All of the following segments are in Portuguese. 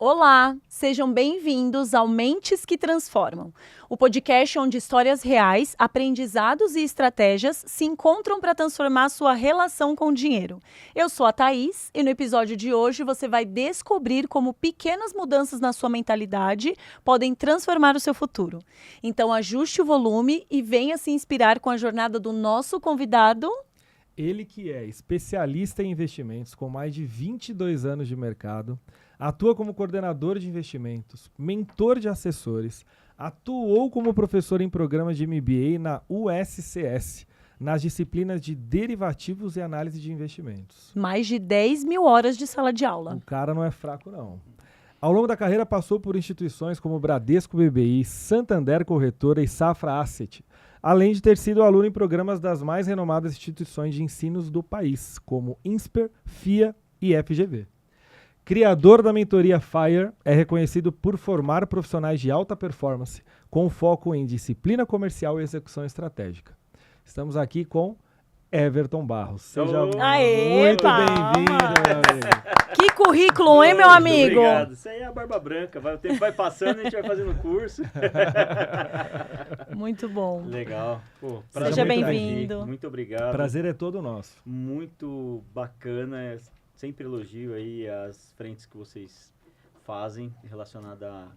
Olá, sejam bem-vindos ao Mentes que Transformam, o podcast onde histórias reais, aprendizados e estratégias se encontram para transformar sua relação com o dinheiro. Eu sou a Thaís e no episódio de hoje você vai descobrir como pequenas mudanças na sua mentalidade podem transformar o seu futuro. Então ajuste o volume e venha se inspirar com a jornada do nosso convidado. Ele que é especialista em investimentos com mais de 22 anos de mercado, atua como coordenador de investimentos, mentor de assessores, atuou como professor em programas de MBA na USCS, nas disciplinas de derivativos e análise de investimentos. Mais de 10 mil horas de sala de aula. O cara não é fraco, não. Ao longo da carreira passou por instituições como Bradesco BBI, Santander Corretora e Safra Asset, além de ter sido aluno em programas das mais renomadas instituições de ensinos do país, como INSPER, FIA e FGV. Criador da mentoria FIRE, é reconhecido por formar profissionais de alta performance, com foco em disciplina comercial e execução estratégica. Estamos aqui com Everton Barros. Seja muito bem-vindo, meu amigo. Que currículo, hein, meu amigo? Obrigado. Isso aí é a barba branca. O tempo vai passando, a gente vai fazendo curso. Muito bom. Legal. Pô, Seja bem-vindo. Muito obrigado. Prazer é todo nosso. Muito bacana. Sempre elogio aí as frentes que vocês fazem relacionadas à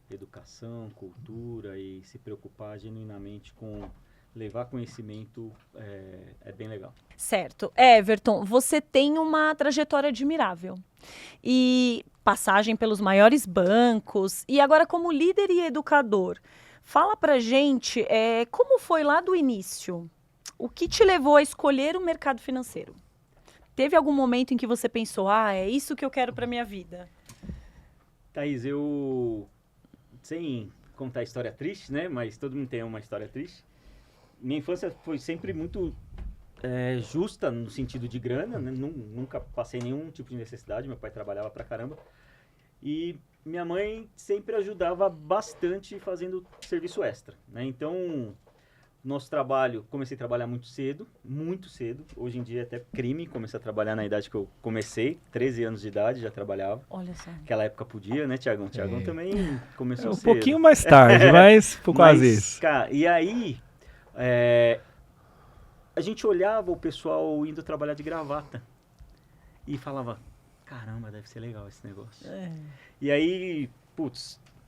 educação, cultura e se preocupar genuinamente com levar conhecimento é bem legal. Certo. Everton, você tem uma trajetória admirável. E passagem pelos maiores bancos. E agora como líder e educador. Fala pra gente como foi lá do início. O que te levou a escolher o mercado financeiro? Teve algum momento em que você pensou, é isso que eu quero pra minha vida? Thaís, eu... Sem contar a história triste, né? Mas todo mundo tem uma história triste. Minha infância foi sempre muito justa no sentido de grana, né? Nunca passei nenhum tipo de necessidade, meu pai trabalhava pra caramba. E minha mãe sempre ajudava bastante fazendo serviço extra, né? Então, nosso trabalho, comecei a trabalhar muito cedo. Hoje em dia é até crime começar a trabalhar na idade que eu comecei, 13 anos de idade já trabalhava. Olha só. Naquela época podia, né, Tiagão? Tiagão também começou cedo. Um pouquinho mais tarde, mas por quase isso. Cara, e aí... a gente olhava o pessoal indo trabalhar de gravata e falava, caramba, deve ser legal esse negócio. E aí,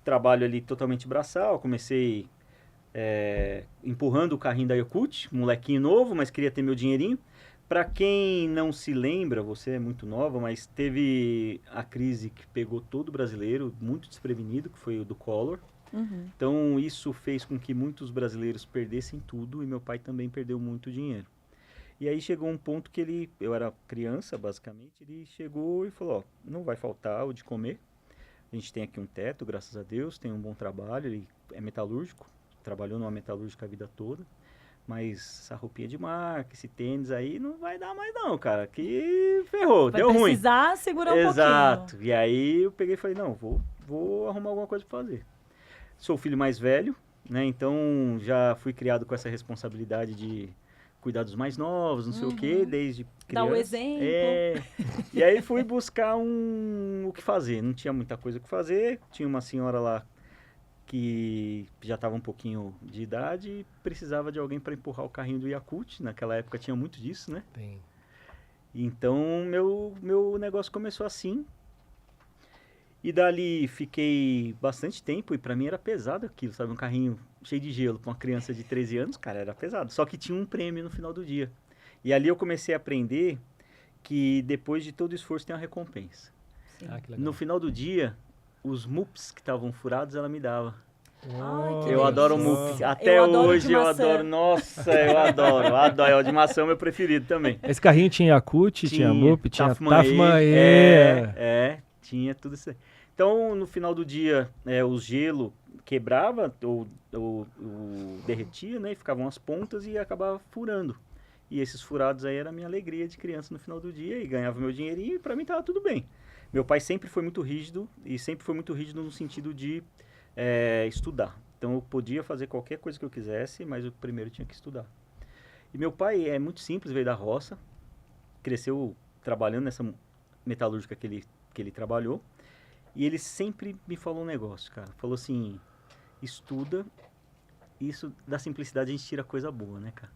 trabalho ali totalmente braçal, comecei empurrando o carrinho da Yakult, molequinho novo, mas queria ter meu dinheirinho. Para quem não se lembra, você é muito nova, mas teve a crise que pegou todo brasileiro, muito desprevenido, que foi o do Collor. Uhum. Então, isso fez com que muitos brasileiros perdessem tudo e meu pai também perdeu muito dinheiro. E aí chegou um ponto que eu era criança, basicamente, ele chegou e falou, não vai faltar o de comer. A gente tem aqui um teto, graças a Deus, tem um bom trabalho, ele é metalúrgico, trabalhou numa metalúrgica a vida toda. Mas essa roupinha de marca, esse tênis aí, não vai dar mais não, cara, que ferrou, deu ruim. Vai precisar segurar um pouquinho. Exato. E aí eu peguei e falei, não, vou arrumar alguma coisa para fazer. Sou o filho mais velho, né? Então já fui criado com essa responsabilidade de cuidar dos mais novos, não sei o quê, desde criança. Dá o exemplo. E aí fui buscar o que fazer. Não tinha muita coisa que fazer. Tinha uma senhora lá que já estava um pouquinho de idade e precisava de alguém para empurrar o carrinho do Yakult. Naquela época tinha muito disso, né? Tem. Então meu negócio começou assim. E dali fiquei bastante tempo e pra mim era pesado aquilo, sabe? Um carrinho cheio de gelo pra uma criança de 13 anos, cara, era pesado. Só que tinha um prêmio no final do dia. E ali eu comecei a aprender que depois de todo esforço tem uma recompensa. Que legal. No final do dia, os MUPs que estavam furados, ela me dava. Ai, Eu adoro MUP. Até hoje eu adoro. Nossa, eu adoro. O de maçã é o meu preferido também. Esse carrinho tinha Yakult, tinha MUP, tinha Tafman. Tinha tudo isso aí. Então, no final do dia, o gelo quebrava ou derretia, né? E ficavam as pontas e acabava furando. E esses furados aí era a minha alegria de criança no final do dia e ganhava meu dinheirinho e pra mim tava tudo bem. Meu pai sempre foi muito rígido e sempre foi muito rígido no sentido de estudar. Então, eu podia fazer qualquer coisa que eu quisesse, mas eu primeiro tinha que estudar. E meu pai é muito simples, veio da roça, cresceu trabalhando nessa metalúrgica que ele trabalhou. E ele sempre me falou um negócio, cara. Falou assim, estuda, isso da simplicidade a gente tira coisa boa, né, cara?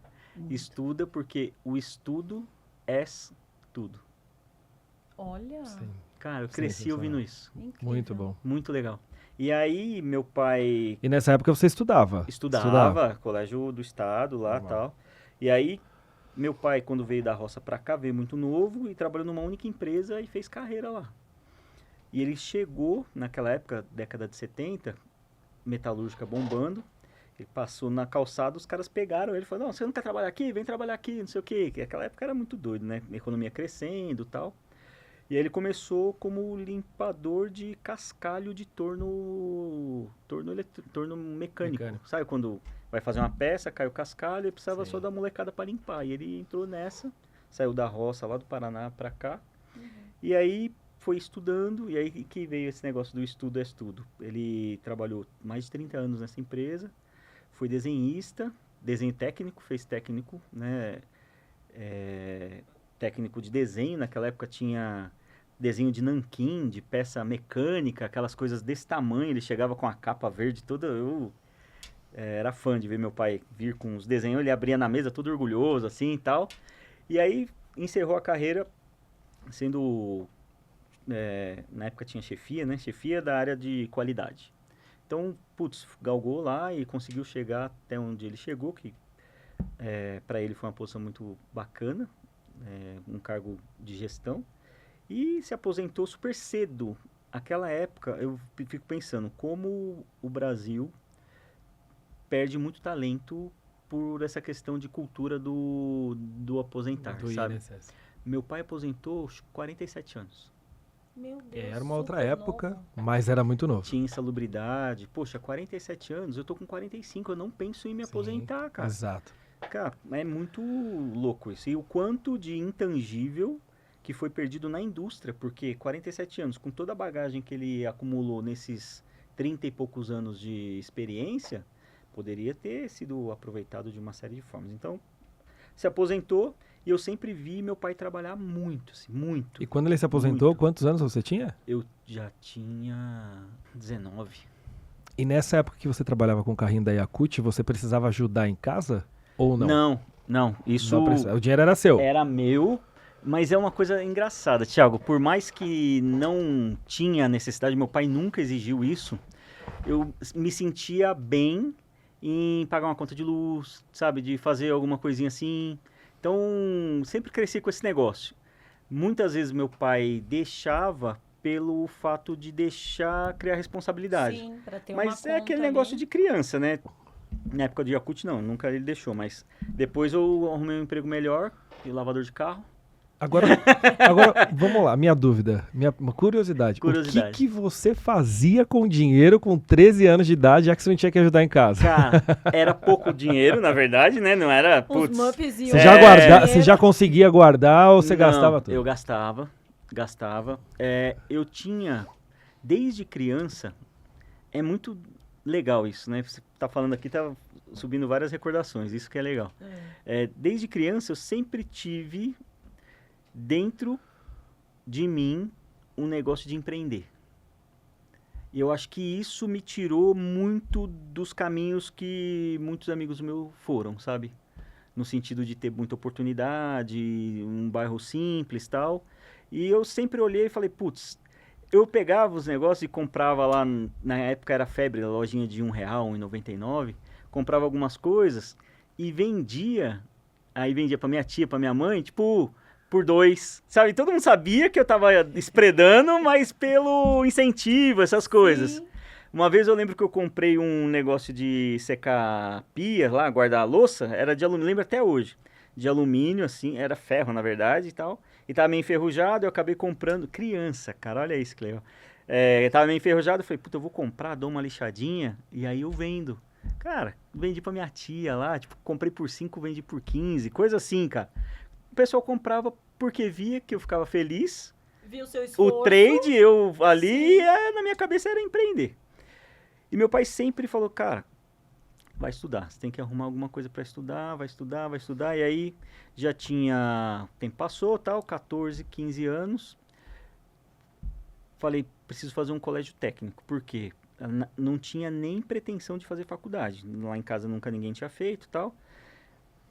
Estuda porque o estudo é tudo. Olha, Sim. Cara, eu cresci ouvindo isso. incrível. Muito bom. Muito legal. E aí, meu pai E nessa época você estudava? estudava, colégio do estado lá e Normal. tal. E aí, meu pai, quando veio da roça pra cá, veio muito novo e trabalhou numa única empresa e fez carreira lá. E ele chegou, naquela época, década de 70, metalúrgica bombando. Ele passou na calçada, os caras pegaram ele e falaram, não, você não quer trabalhar aqui? Vem trabalhar aqui, não sei o quê. Que naquela época era muito doido, né? A economia crescendo e tal. E aí ele começou como limpador de cascalho de torno mecânico. Mecânico. Sabe quando vai fazer uma peça, cai o cascalho e precisava Sim. só da molecada para limpar. E ele entrou nessa, saiu da roça lá do Paraná para cá. E aí foi estudando, e aí que veio esse negócio do estudo é estudo. Ele trabalhou mais de 30 anos nessa empresa, foi desenhista, desenho técnico, fez técnico, né? Técnico de desenho, naquela época tinha desenho de nanquim, de peça mecânica, aquelas coisas desse tamanho, ele chegava com a capa verde toda, eu era fã de ver meu pai vir com os desenhos, ele abria na mesa todo orgulhoso, assim, e tal, e aí encerrou a carreira sendo, na época tinha chefia, né, chefia da área de qualidade. Então, putz, galgou lá e conseguiu chegar até onde ele chegou, que para ele foi uma posição muito bacana, um cargo de gestão, e se aposentou super cedo. Aquela época, eu fico pensando como o Brasil perde muito talento por essa questão de cultura do aposentar, Do sabe? INSS. Meu pai aposentou aos 47 anos. Meu Deus, Era uma outra super época, novo. mas era muito novo. Tinha insalubridade. Poxa, 47 anos, eu tô com 45, eu não penso em me Sim, aposentar, cara. Exato. Cara, é muito louco isso. E o quanto de intangível que foi perdido na indústria, porque 47 anos, com toda a bagagem que ele acumulou nesses 30 e poucos anos de experiência, poderia ter sido aproveitado de uma série de formas. Então, se aposentou e eu sempre vi meu pai trabalhar muito, assim, muito. E quando ele se aposentou, Muito. quantos anos você tinha? Eu já tinha 19. E nessa época que você trabalhava com o carrinho da Yakult, você precisava ajudar em casa? Ou não? Não. Isso Não precisa- O dinheiro era seu. era meu, mas é uma coisa engraçada, Thiago. Por mais que não tinha necessidade, meu pai nunca exigiu isso, eu me sentia bem em pagar uma conta de luz, sabe? De fazer alguma coisinha assim. Então, sempre cresci com esse negócio. Muitas vezes meu pai deixava pelo fato de deixar criar responsabilidade. Sim, pra ter Mas uma é aquele conta negócio ali. de criança, né? Na época do Yakult, não, nunca ele deixou, mas depois eu arrumei um emprego melhor, de lavador de carro. Agora, vamos lá, minha dúvida, uma curiosidade. Curiosidade. O que você fazia com dinheiro com 13 anos de idade, já que você não tinha que ajudar em casa? Cara, era pouco dinheiro, na verdade, né? Não era, Uns putz... mups e Você um já, dinheiro. você já conseguia guardar ou você Não, gastava tudo? eu gastava. Eu tinha, desde criança, é muito legal isso, né? Você tá falando aqui, tá subindo várias recordações, isso que é legal. Desde criança eu sempre tive dentro de mim um negócio de empreender. E eu acho que isso me tirou muito dos caminhos que muitos amigos meus foram, sabe? No sentido de ter muita oportunidade, um bairro simples e tal. E eu sempre olhei e falei, putz, eu pegava os negócios e comprava lá, na época era febre, a lojinha de R$1, R$1,99, comprava algumas coisas e vendia, aí vendia pra minha tia, pra minha mãe, tipo, por 2, sabe? Todo mundo sabia que eu tava espredando, mas pelo incentivo, essas coisas. Sim. Uma vez eu lembro que eu comprei um negócio de secar pia lá, guardar a louça, era de alumínio, lembro até hoje. De alumínio, assim, era ferro na verdade e tal. E tava meio enferrujado, eu acabei comprando. Criança, cara, olha isso que legal. Tava meio enferrujado, eu falei, puta, eu vou comprar, dou uma lixadinha e aí eu vendo. Cara, vendi pra minha tia lá, tipo, comprei por 5, vendi por 15, coisa assim, cara. O pessoal comprava porque via que eu ficava feliz. Viu seu esforço. O trade, eu ali, Sim. na minha cabeça era empreender. E meu pai sempre falou, cara, vai estudar, você tem que arrumar alguma coisa para estudar, vai estudar. E aí já tinha, o tempo passou, tal, 14, 15 anos. Falei, preciso fazer um colégio técnico. Por quê? Não tinha nem pretensão de fazer faculdade. Lá em casa nunca ninguém tinha feito e tal.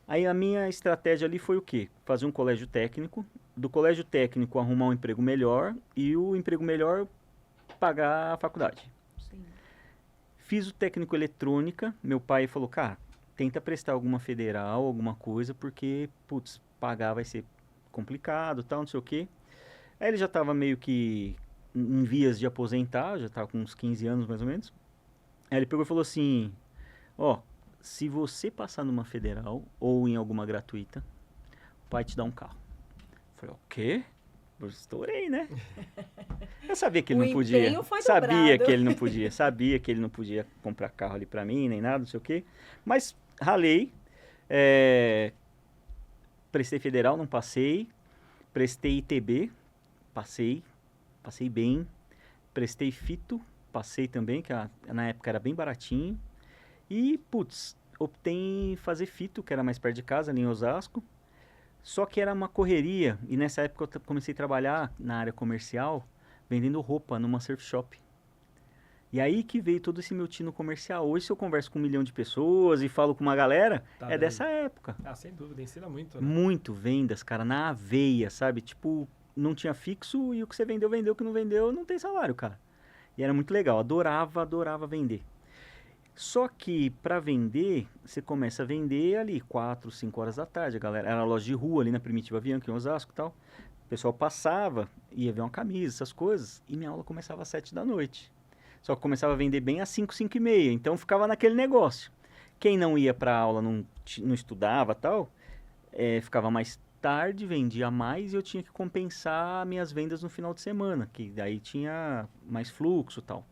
Aí a minha estratégia ali foi o quê? Fazer um colégio técnico. Do colégio técnico arrumar um emprego melhor. E o emprego melhor pagar a faculdade. Sim. Fiz o técnico eletrônica. Meu pai falou, cara, tenta prestar alguma federal, alguma coisa, porque, putz, pagar vai ser complicado, tal, não sei o quê. Aí ele já estava meio que em vias de aposentar, já estava com uns 15 anos mais ou menos. Aí ele pegou e falou assim, ó, se você passar numa federal ou em alguma gratuita, o pai te dá um carro. Eu falei, o quê? Eu estourei, né? Eu sabia que ele não podia. empenho foi Sabia dobrado. que ele não podia. Sabia que ele não podia comprar carro ali pra mim, nem nada, não sei o quê. Mas ralei. Prestei federal, não passei. Prestei ITB, passei bem. Prestei fito, passei também, que na época era bem baratinho. E, putz, optei em fazer fito, que era mais perto de casa, ali em Osasco. Só que era uma correria, e nessa época eu comecei a trabalhar na área comercial, vendendo roupa numa surf shop. E aí que veio todo esse meu tino comercial. Hoje, se eu converso com 1 milhão de pessoas e falo com uma galera, Tá é daí. dessa época. Ah, sem dúvida, ensina muito, né? Muito vendas, cara, na aveia, sabe? Tipo, não tinha fixo e o que você vendeu, vendeu, o que não vendeu, não tem salário, cara. E era muito legal, adorava vender. Só que para vender, você começa a vender ali 4, 5 horas da tarde, a galera. Era loja de rua ali na Primitiva Avianca, em Osasco e tal. O pessoal passava, ia ver uma camisa, essas coisas, e minha aula começava às 7 da noite. Só que começava a vender bem às 5, 5 e meia, então ficava naquele negócio. Quem não ia para aula, não estudava e tal, ficava mais tarde, vendia mais e eu tinha que compensar minhas vendas no final de semana, que daí tinha mais fluxo e tal.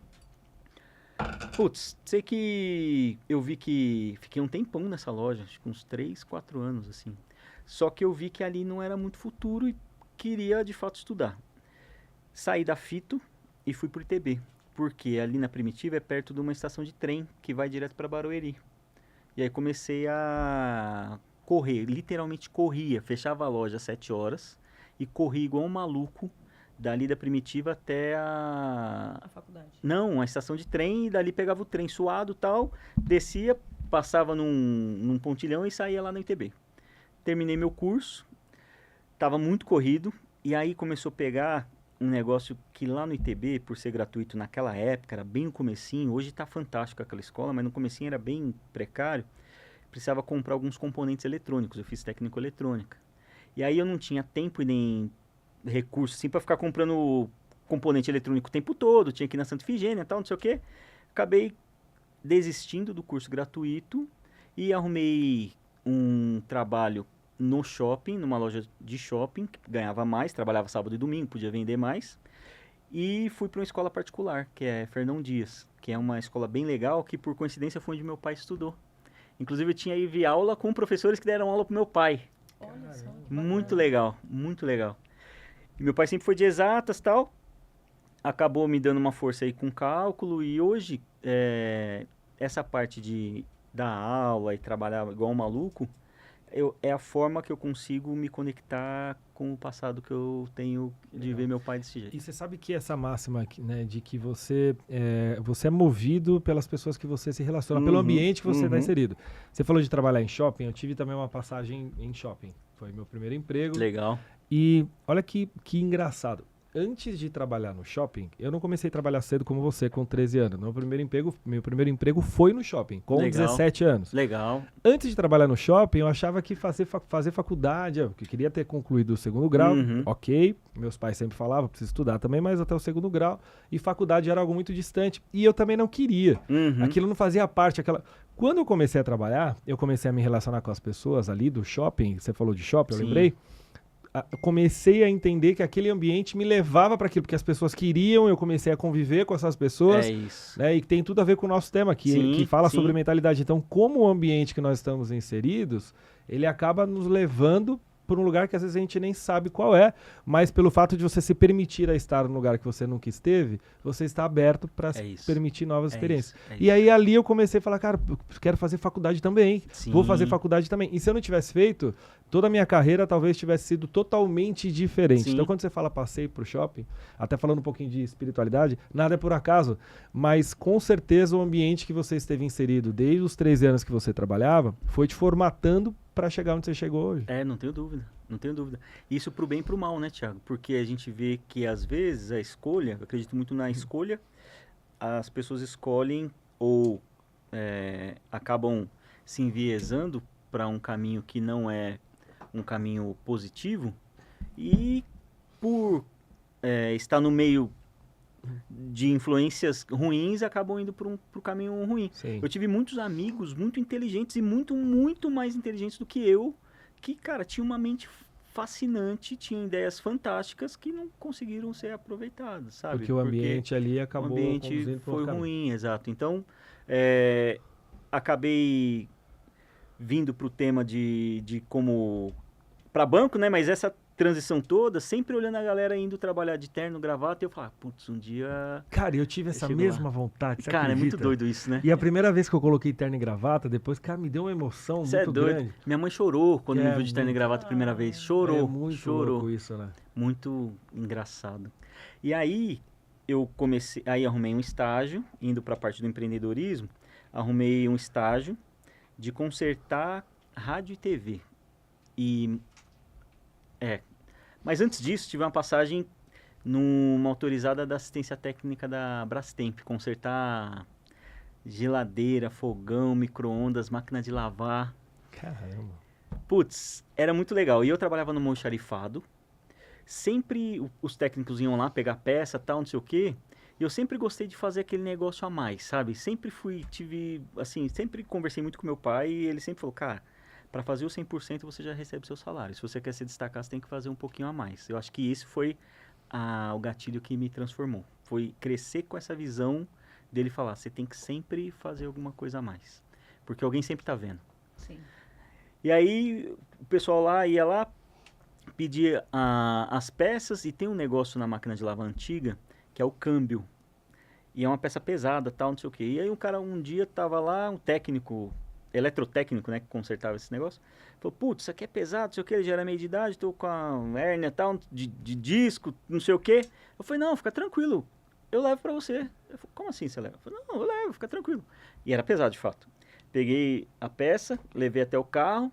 Putz, sei que eu vi que fiquei um tempão nessa loja, acho que uns 3, 4 anos, assim. Só que eu vi que ali não era muito futuro e queria, de fato, estudar. Saí da Fito e fui pro ITB, porque ali na Primitiva é perto de uma estação de trem que vai direto para Barueri. E aí comecei a correr, literalmente corria, fechava a loja às 7 horas e corria igual um maluco dali da Primitiva até A faculdade. Não, a estação de trem, e dali pegava o trem suado e tal, descia, passava num pontilhão e saía lá no ITB. Terminei meu curso, estava muito corrido, e aí começou a pegar um negócio que lá no ITB, por ser gratuito naquela época, era bem no comecinho, hoje está fantástico aquela escola, mas no comecinho era bem precário, precisava comprar alguns componentes eletrônicos, eu fiz técnico eletrônica. E aí eu não tinha tempo e nem recurso assim para ficar comprando componente eletrônico o tempo todo, tinha que ir na Santa Ifigênia e tal, não sei o quê. Acabei desistindo do curso gratuito e arrumei um trabalho no shopping, numa loja de shopping, que ganhava mais, trabalhava sábado e domingo, podia vender mais. E fui para uma escola particular, que é Fernão Dias, que é uma escola bem legal, que por coincidência foi onde meu pai estudou. Inclusive eu tinha ido aula com professores que deram aula pro meu pai. Olha só. Muito legal, muito legal. E meu pai sempre foi de exatas e tal, acabou me dando uma força aí com cálculo e hoje essa parte de dar aula e trabalhar igual um maluco é a forma que eu consigo me conectar com o passado que eu tenho de ver meu pai desse jeito. E você sabe que essa máxima, né, de que você é movido pelas pessoas que você se relaciona, pelo ambiente que você está inserido. Você falou de trabalhar em shopping, eu tive também uma passagem em shopping. Foi meu primeiro emprego. Legal. E olha que engraçado. Antes de trabalhar no shopping, eu não comecei a trabalhar cedo como você, com 13 anos. Meu primeiro emprego foi no shopping, com Legal. 17 anos. Legal. Antes de trabalhar no shopping, eu achava que fazer faculdade, eu queria ter concluído o segundo grau, ok. Meus pais sempre falavam, preciso estudar também, mas até o segundo grau. E faculdade era algo muito distante. E eu também não queria. Aquilo não fazia parte, Quando eu comecei a trabalhar, eu comecei a me relacionar com as pessoas ali do shopping. Você falou de shopping, eu Sim. lembrei. Eu comecei a entender que aquele ambiente me levava para aquilo, porque as pessoas queriam, eu comecei a conviver com essas pessoas. É isso. Né, e tem tudo a ver com o nosso tema aqui, Sim, que fala sim. sobre mentalidade. Então, como o ambiente que nós estamos inseridos, ele acaba nos levando por um lugar que às vezes a gente nem sabe qual é, mas pelo fato de você se permitir a estar num lugar que você nunca esteve, você está aberto para permitir novas experiências. E aí ali eu comecei a falar, cara, eu quero fazer faculdade também, vou fazer faculdade também. E se eu não tivesse feito, toda a minha carreira talvez tivesse sido totalmente diferente. Sim. Então quando você fala passeio pro shopping, até falando um pouquinho de espiritualidade, nada é por acaso, mas com certeza o ambiente que você esteve inserido desde os 13 anos que você trabalhava, foi te formatando para chegar onde você chegou hoje. Não tenho dúvida, não tenho dúvida. Isso pro bem e pro mal, né, Thiago? Porque a gente vê que às vezes a escolha, eu acredito muito na escolha, as pessoas escolhem ou acabam se enviesando para um caminho que não é um caminho positivo e por estar no meio de influências ruins, acabam indo para o caminho ruim. Sim. Eu tive muitos amigos muito inteligentes e muito mais inteligentes do que eu, que, cara, tinham uma mente fascinante, tinham ideias fantásticas que não conseguiram ser aproveitadas, sabe? Porque o ambiente ali acabou conduzindo foi ruim, exato. Então, acabei vindo para o tema de como para banco, né? Mas essa transição toda, sempre olhando a galera indo trabalhar de terno, gravata, e eu falava, putz, um dia... Cara, eu tive essa mesma vontade, você Cara, acredita? é muito doido isso, né? E a primeira vez que eu coloquei terno e gravata, depois, cara, me deu uma emoção muito grande. Minha mãe chorou quando me viu de terno e gravata a primeira vez. Chorou, é muito louco isso, né? Muito engraçado. E aí, arrumei um estágio, indo para a parte do empreendedorismo, arrumei um estágio de consertar rádio e TV. Mas antes disso, tive uma passagem numa autorizada da assistência técnica da Brastemp, consertar geladeira, fogão, micro-ondas, máquina de lavar. Caramba. Putz, era muito legal. E eu trabalhava no almoxarifado. Sempre os técnicos iam lá pegar peça, tal, não sei o quê. E eu sempre gostei de fazer aquele negócio a mais, sabe? Sempre sempre conversei muito com meu pai e ele sempre falou, cara, para fazer o 100% você já recebe seu salário. Se você quer se destacar, você tem que fazer um pouquinho a mais. Eu acho que esse foi o gatilho que me transformou. Foi crescer com essa visão dele falar, você tem que sempre fazer alguma coisa a mais. Porque alguém sempre está vendo. Sim. E aí o pessoal ia lá, pedia as peças e tem um negócio na máquina de lavar antiga que é o câmbio. E é uma peça pesada, tal, não sei o quê. E aí um cara um dia tava lá, um técnico, eletrotécnico, né, que consertava esse negócio, falou, putz, isso aqui é pesado, não sei o quê, ele já era meio de idade, tô com a hérnia, tal, de disco, não sei o quê. Eu falei, não, fica tranquilo, eu levo pra você. Eu falei, como assim você leva? Eu falei, não, eu levo, fica tranquilo. E era pesado, de fato. Peguei a peça, levei até o carro,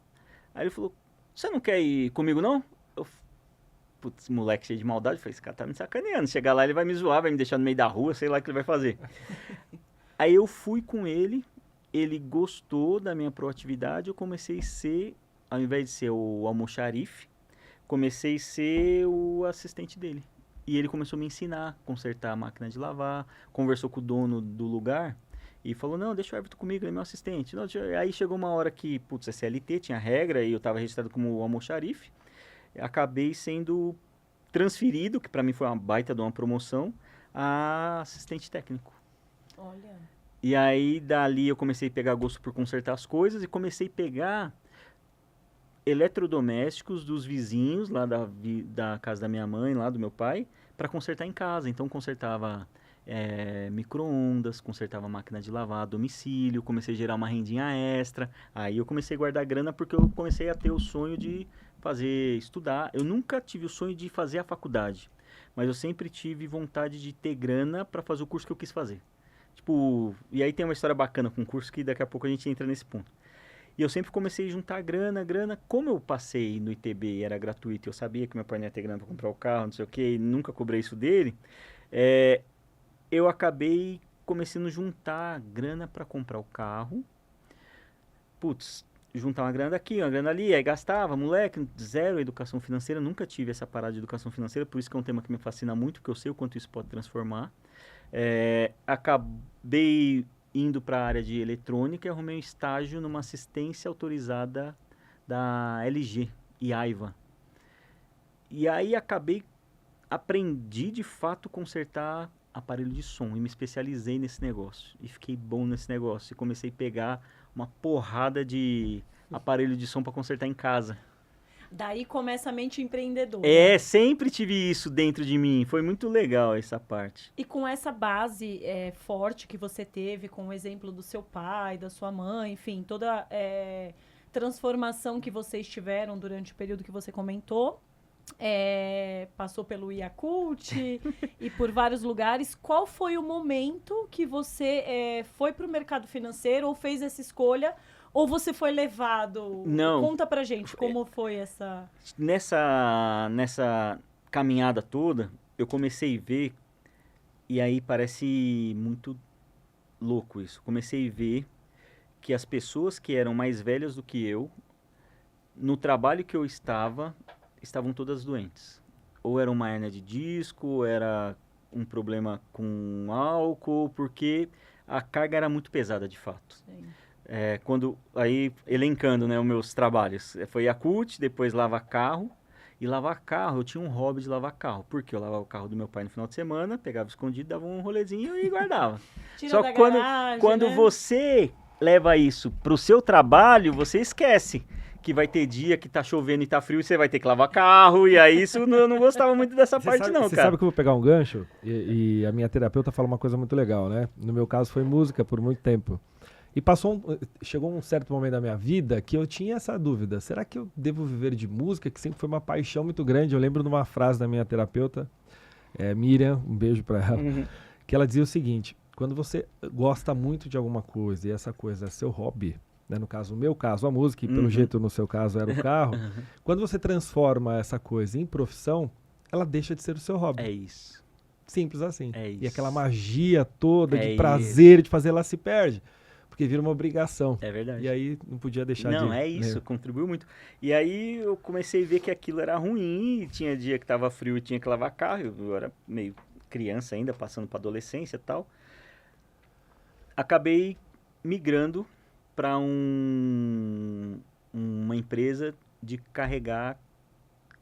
aí ele falou, você não quer ir comigo, não? Eu, putz, moleque cheio de maldade, eu falei, esse cara tá me sacaneando, chegar lá ele vai me zoar, vai me deixar no meio da rua, sei lá o que ele vai fazer. Aí eu fui com ele gostou da minha proatividade, eu comecei a ser, ao invés de ser o almoxarife, comecei a ser o assistente dele. E ele começou a me ensinar a consertar a máquina de lavar, conversou com o dono do lugar e falou, não, deixa o Everton comigo, ele é meu assistente. Não, aí chegou uma hora que, putz, é CLT, tinha regra e eu estava registrado como almoxarife. Acabei sendo transferido, que para mim foi uma baita de uma promoção, a assistente técnico. Olha. E aí, dali, eu comecei a pegar gosto por consertar as coisas e comecei a pegar eletrodomésticos dos vizinhos, lá da casa da minha mãe, lá do meu pai, para consertar em casa. Então, consertava micro-ondas, consertava máquina de lavar a domicílio, comecei a gerar uma rendinha extra. Aí eu comecei a guardar grana porque eu comecei a ter o sonho de estudar. Eu nunca tive o sonho de fazer a faculdade, mas eu sempre tive vontade de ter grana para fazer o curso que eu quis fazer. Tipo, e aí tem uma história bacana com o curso que daqui a pouco a gente entra nesse ponto. E eu sempre comecei a juntar grana. Como eu passei no ITB e era gratuito, eu sabia que meu pai não ia ter grana para comprar o carro, não sei o que, e nunca cobrei isso dele, eu acabei começando a juntar grana para comprar o carro. Putz, juntar uma grana daqui, uma grana ali, aí gastava, moleque, zero educação financeira, nunca tive essa parada de educação financeira, por isso que é um tema que me fascina muito, porque eu sei o quanto isso pode transformar. Acabei indo para a área de eletrônica e arrumei um estágio numa assistência autorizada da LG e Aiva. E aí aprendi de fato consertar aparelho de som e me especializei nesse negócio. E fiquei bom nesse negócio e comecei a pegar uma porrada de aparelho de som para consertar em casa. Daí começa a mente empreendedora. Sempre tive isso dentro de mim. Foi muito legal essa parte. E com essa base forte que você teve, com o exemplo do seu pai, da sua mãe, enfim, toda transformação que vocês tiveram durante o período que você comentou, passou pelo Yakult e por vários lugares. Qual foi o momento que você foi para o mercado financeiro ou fez essa escolha? Ou você foi levado? Não. Conta pra gente como foi essa... Nessa caminhada toda, eu comecei a ver, e aí parece muito louco isso, comecei a ver que as pessoas que eram mais velhas do que eu, no trabalho que eu estava, estavam todas doentes. Ou era uma hérnia de disco, ou era um problema com álcool, porque a carga era muito pesada de fato. Sim. Aí, elencando, né, os meus trabalhos, foi Yakult, depois lavar carro, e lavar carro, eu tinha um hobby de lavar carro, porque eu lavava o carro do meu pai no final de semana, pegava escondido, dava um rolezinho e guardava. Só que quando né? você leva isso pro seu trabalho, você esquece que vai ter dia que tá chovendo e tá frio e você vai ter que lavar carro, e aí eu não gostava muito dessa parte não, Você cara. sabe que eu vou pegar um gancho, e a minha terapeuta fala uma coisa muito legal, né? No meu caso foi música por muito tempo. E chegou um certo momento da minha vida que eu tinha essa dúvida. Será que eu devo viver de música? Que sempre foi uma paixão muito grande. Eu lembro de uma frase da minha terapeuta, Miriam, um beijo pra ela, que ela dizia o seguinte: quando você gosta muito de alguma coisa e essa coisa é seu hobby, né, no meu caso, a música, e pelo jeito no seu caso era o carro, quando você transforma essa coisa em profissão, ela deixa de ser o seu hobby. É isso. Simples assim. É isso. E aquela magia toda de É prazer de fazer, ela se perde. Porque vira uma obrigação. É verdade. E aí não podia deixar de... Não, é isso, contribuiu muito. E aí eu comecei a ver que aquilo era ruim, e tinha dia que tava frio e tinha que lavar carro, eu era meio criança ainda, passando para adolescência e tal. Acabei migrando para uma empresa de carregar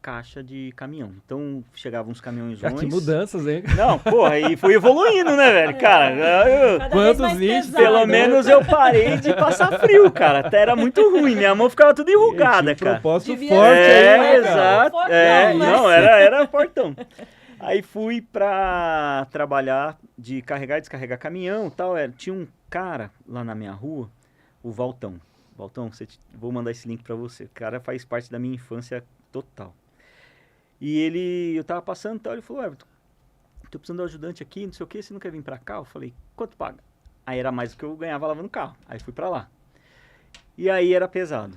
caixa de caminhão. Então, chegavam uns caminhões. Que mudanças, hein? Não, porra, e fui evoluindo, né, velho? Cara, quantos nichos? Pelo menos eu parei de passar frio, cara. Até era muito ruim, minha mão ficava tudo enrugada, cara. Propósito forte aí, né, exato. Fortão, Não, era fortão. Aí fui pra trabalhar de carregar e descarregar caminhão e tal. Tinha um cara lá na minha rua, o Valtão. Valtão, vou mandar esse link pra você. O cara faz parte da minha infância total. E eu tava passando e tal, ele falou: Everton, tô precisando de um ajudante aqui, não sei o que, você não quer vir pra cá? Eu falei: quanto paga? Aí era mais do que eu ganhava lavando carro. Aí fui pra lá. E aí era pesado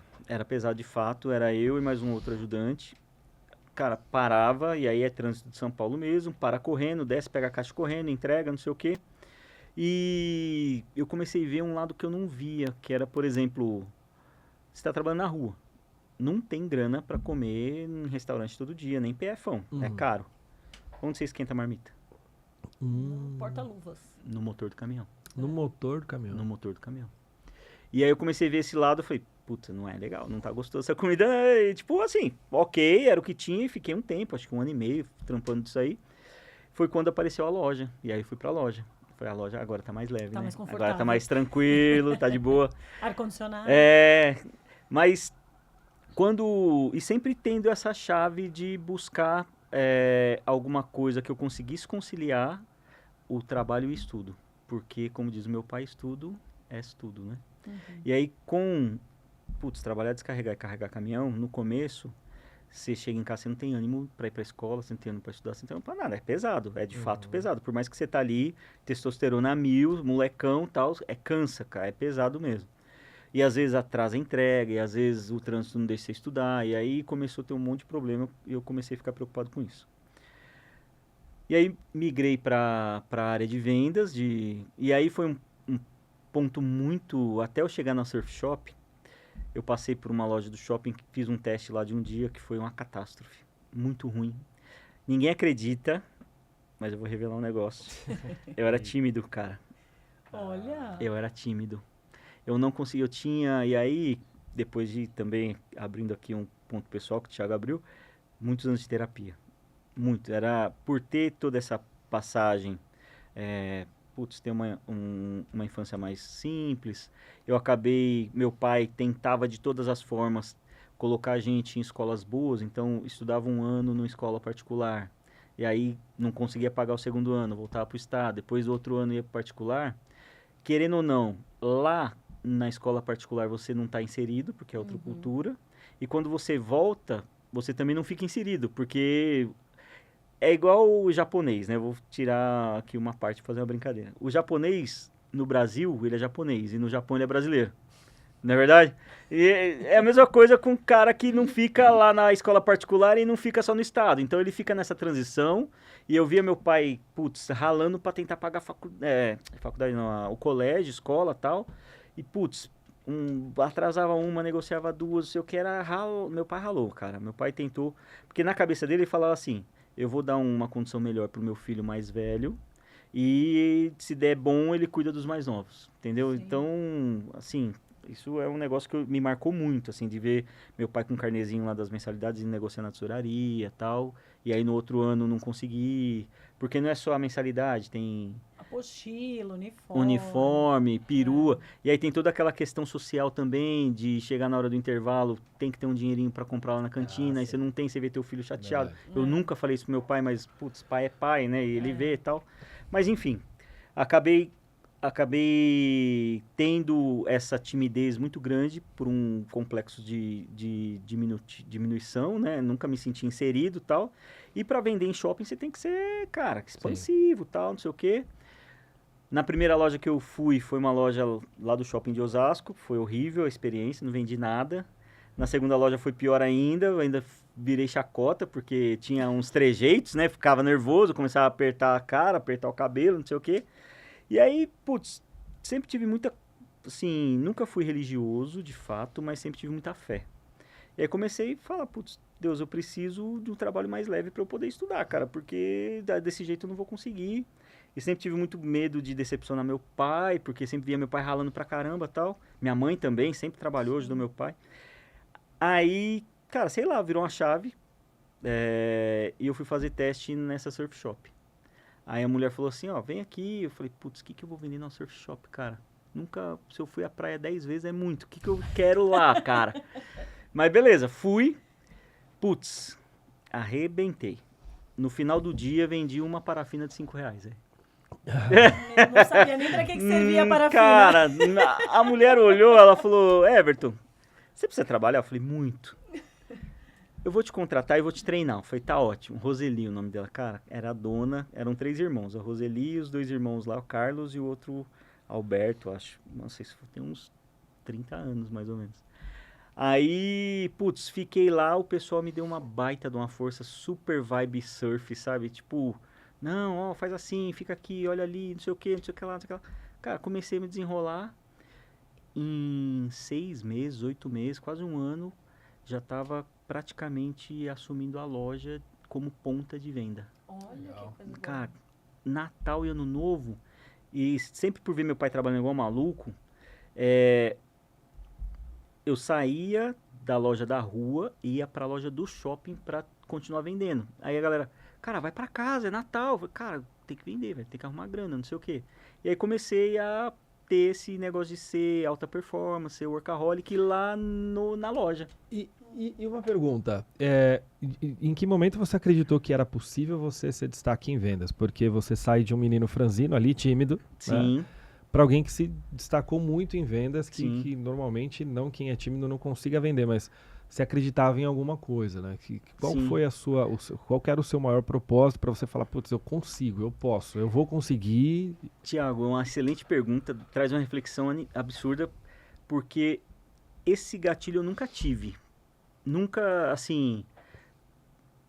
de fato, era eu e mais um outro ajudante. Cara, parava, e aí é trânsito de São Paulo mesmo, para correndo, desce, pega a caixa correndo, entrega, não sei o que. E eu comecei a ver um lado que eu não via, que era, por exemplo, você tá trabalhando na rua. Não tem grana para comer em restaurante todo dia, nem PFão. É caro. Onde você esquenta a marmita? Porta-luvas. No motor do caminhão. No motor do caminhão. No motor do caminhão. E aí eu comecei a ver esse lado, eu falei: puta, não é legal, não tá gostoso essa comida. E, tipo assim, ok, era o que tinha, e fiquei um tempo, acho que 1 ano e meio, trampando disso aí. Foi quando apareceu a loja, e aí fui pra loja. Foi a loja, agora tá mais leve, Tá né? mais confortável. Agora tá mais tranquilo, tá de boa. Ar-condicionado. Mas e sempre tendo essa chave de buscar alguma coisa que eu conseguisse conciliar o trabalho e o estudo. Porque, como diz o meu pai, estudo é estudo, né? E aí, trabalhar, descarregar e carregar caminhão, no começo, você chega em casa, você não tem ânimo para ir para a escola, você não tem ânimo para estudar, você não tem ânimo para nada. É pesado, é de fato pesado. Por mais que você tá ali, testosterona a 1000, molecão e tal, cansa, cara, é pesado mesmo. E às vezes atrasa a entrega, e às vezes o trânsito não deixa você estudar, e aí começou a ter um monte de problema, e eu comecei a ficar preocupado com isso. E aí migrei para a área de vendas, e aí foi um ponto muito... Até eu chegar na Surf Shop, eu passei por uma loja do shopping, fiz um teste lá de um dia, que foi uma catástrofe. Muito ruim. Ninguém acredita, mas eu vou revelar um negócio. Eu era tímido, cara. Olha! Eu era tímido. Eu não conseguia, e aí, depois de também, abrindo aqui um ponto pessoal que o Thiago abriu, muitos anos de terapia. Muito. Era por ter toda essa passagem, ter uma infância mais simples. Eu acabei, meu pai tentava de todas as formas colocar a gente em escolas boas, então estudava um ano numa escola particular, e aí não conseguia pagar o segundo ano, voltava para o estado, depois do outro ano ia para particular, querendo ou não, lá na escola particular você não está inserido, porque é outra cultura, e quando você volta, você também não fica inserido, porque é igual o japonês, né? Vou tirar aqui uma parte e fazer uma brincadeira. O japonês, no Brasil, ele é japonês, e no Japão ele é brasileiro. Não é verdade? E é a mesma coisa com o cara que não fica lá na escola particular e não fica só no estado. Então ele fica nessa transição. E eu via meu pai, putz, ralando para tentar pagar faculdade, não, o colégio, escola e tal. E, putz, atrasava uma, negociava duas, não sei o que era ralo. Meu pai ralou, cara. Meu pai tentou. Porque na cabeça dele ele falava assim: eu vou dar uma condição melhor pro meu filho mais velho. E se der bom, ele cuida dos mais novos. Entendeu? Sim. Então, assim. Isso é um negócio que me marcou muito, assim, de ver meu pai com um carnezinho lá das mensalidades e negociando na tesouraria e tal. E aí no outro ano não consegui. Porque não é só a mensalidade, tem Apostila, uniforme. uniforme, perua. E aí tem toda aquela questão social também, de chegar na hora do intervalo, tem que ter um dinheirinho pra comprar lá na cantina. Aí você não tem, você vê teu filho chateado. Eu nunca falei isso pro meu pai, mas, putz, pai é pai, né? E ele vê e tal. Mas enfim, acabei tendo essa timidez muito grande por um complexo de diminuição, né? Nunca me senti inserido e tal. E para vender em shopping você tem que ser, cara, expansivo, tal, não sei o quê. Na primeira loja que eu fui, foi uma loja lá do shopping de Osasco. Foi horrível a experiência, não vendi nada. Na segunda loja foi pior ainda, eu ainda virei chacota, porque tinha uns trejeitos, né? Ficava nervoso, começava a apertar a cara, apertar o cabelo, não sei o quê. E aí, putz, sempre tive muita, assim, nunca fui religioso, de fato, mas sempre tive muita fé. E aí comecei a falar, putz, Deus, eu preciso de um trabalho mais leve para eu poder estudar, cara, porque desse jeito eu não vou conseguir. E sempre tive muito medo de decepcionar meu pai, porque sempre via meu pai ralando pra caramba e tal. Minha mãe também, sempre trabalhou, ajudou meu pai. Aí, cara, sei lá, virou uma chave, e eu fui fazer teste nessa surf shop. Aí a mulher falou assim, ó, vem aqui. Eu falei, putz, o que eu vou vender na surf shop, cara? Nunca, se eu fui à praia 10 vezes é muito. O que eu quero lá, cara? Mas beleza, fui. Putz, arrebentei. No final do dia, vendi uma parafina de R$5. Eu não sabia nem pra que servia a parafina. Cara, a mulher olhou, ela falou, Everton, você precisa trabalhar? Eu falei, muito. Eu vou te contratar e vou te treinar. Eu falei, tá ótimo. Roseli, o nome dela. Cara, era a dona, eram 3 irmãos. A Roseli e os 2 irmãos lá, o Carlos e o outro Alberto, acho. Não sei se tem uns 30 anos, mais ou menos. Aí, putz, fiquei lá, o pessoal me deu uma baita de uma força, super vibe surf, sabe? Tipo, não, ó, faz assim, fica aqui, olha ali, não sei o que, não sei o que lá, não sei o que lá. Cara, comecei a me desenrolar. Em 6 meses, 8 meses, quase um ano, já tava praticamente assumindo a loja como ponta de venda. Olha que coisa boa. Cara, Natal e Ano Novo, e sempre por ver meu pai trabalhando igual maluco, eu saía da loja da rua e ia pra loja do shopping pra continuar vendendo. Aí a galera, cara, vai pra casa, é Natal. Eu falei, cara, tem que vender, velho, tem que arrumar grana, não sei o quê. E aí comecei a ter esse negócio de ser alta performance, ser workaholic lá na loja. E uma pergunta, em que momento você acreditou que era possível você ser destaque em vendas? Porque você sai de um menino franzino ali, tímido, Sim. né, para alguém que se destacou muito em vendas, Sim. que normalmente quem é tímido não consiga vender, mas você acreditava em alguma coisa, né? Qual Sim. foi qual que era o seu maior propósito para você falar, putz, eu consigo, eu posso, eu vou conseguir? Tiago, é uma excelente pergunta, traz uma reflexão absurda, porque esse gatilho eu nunca tive. Nunca, assim,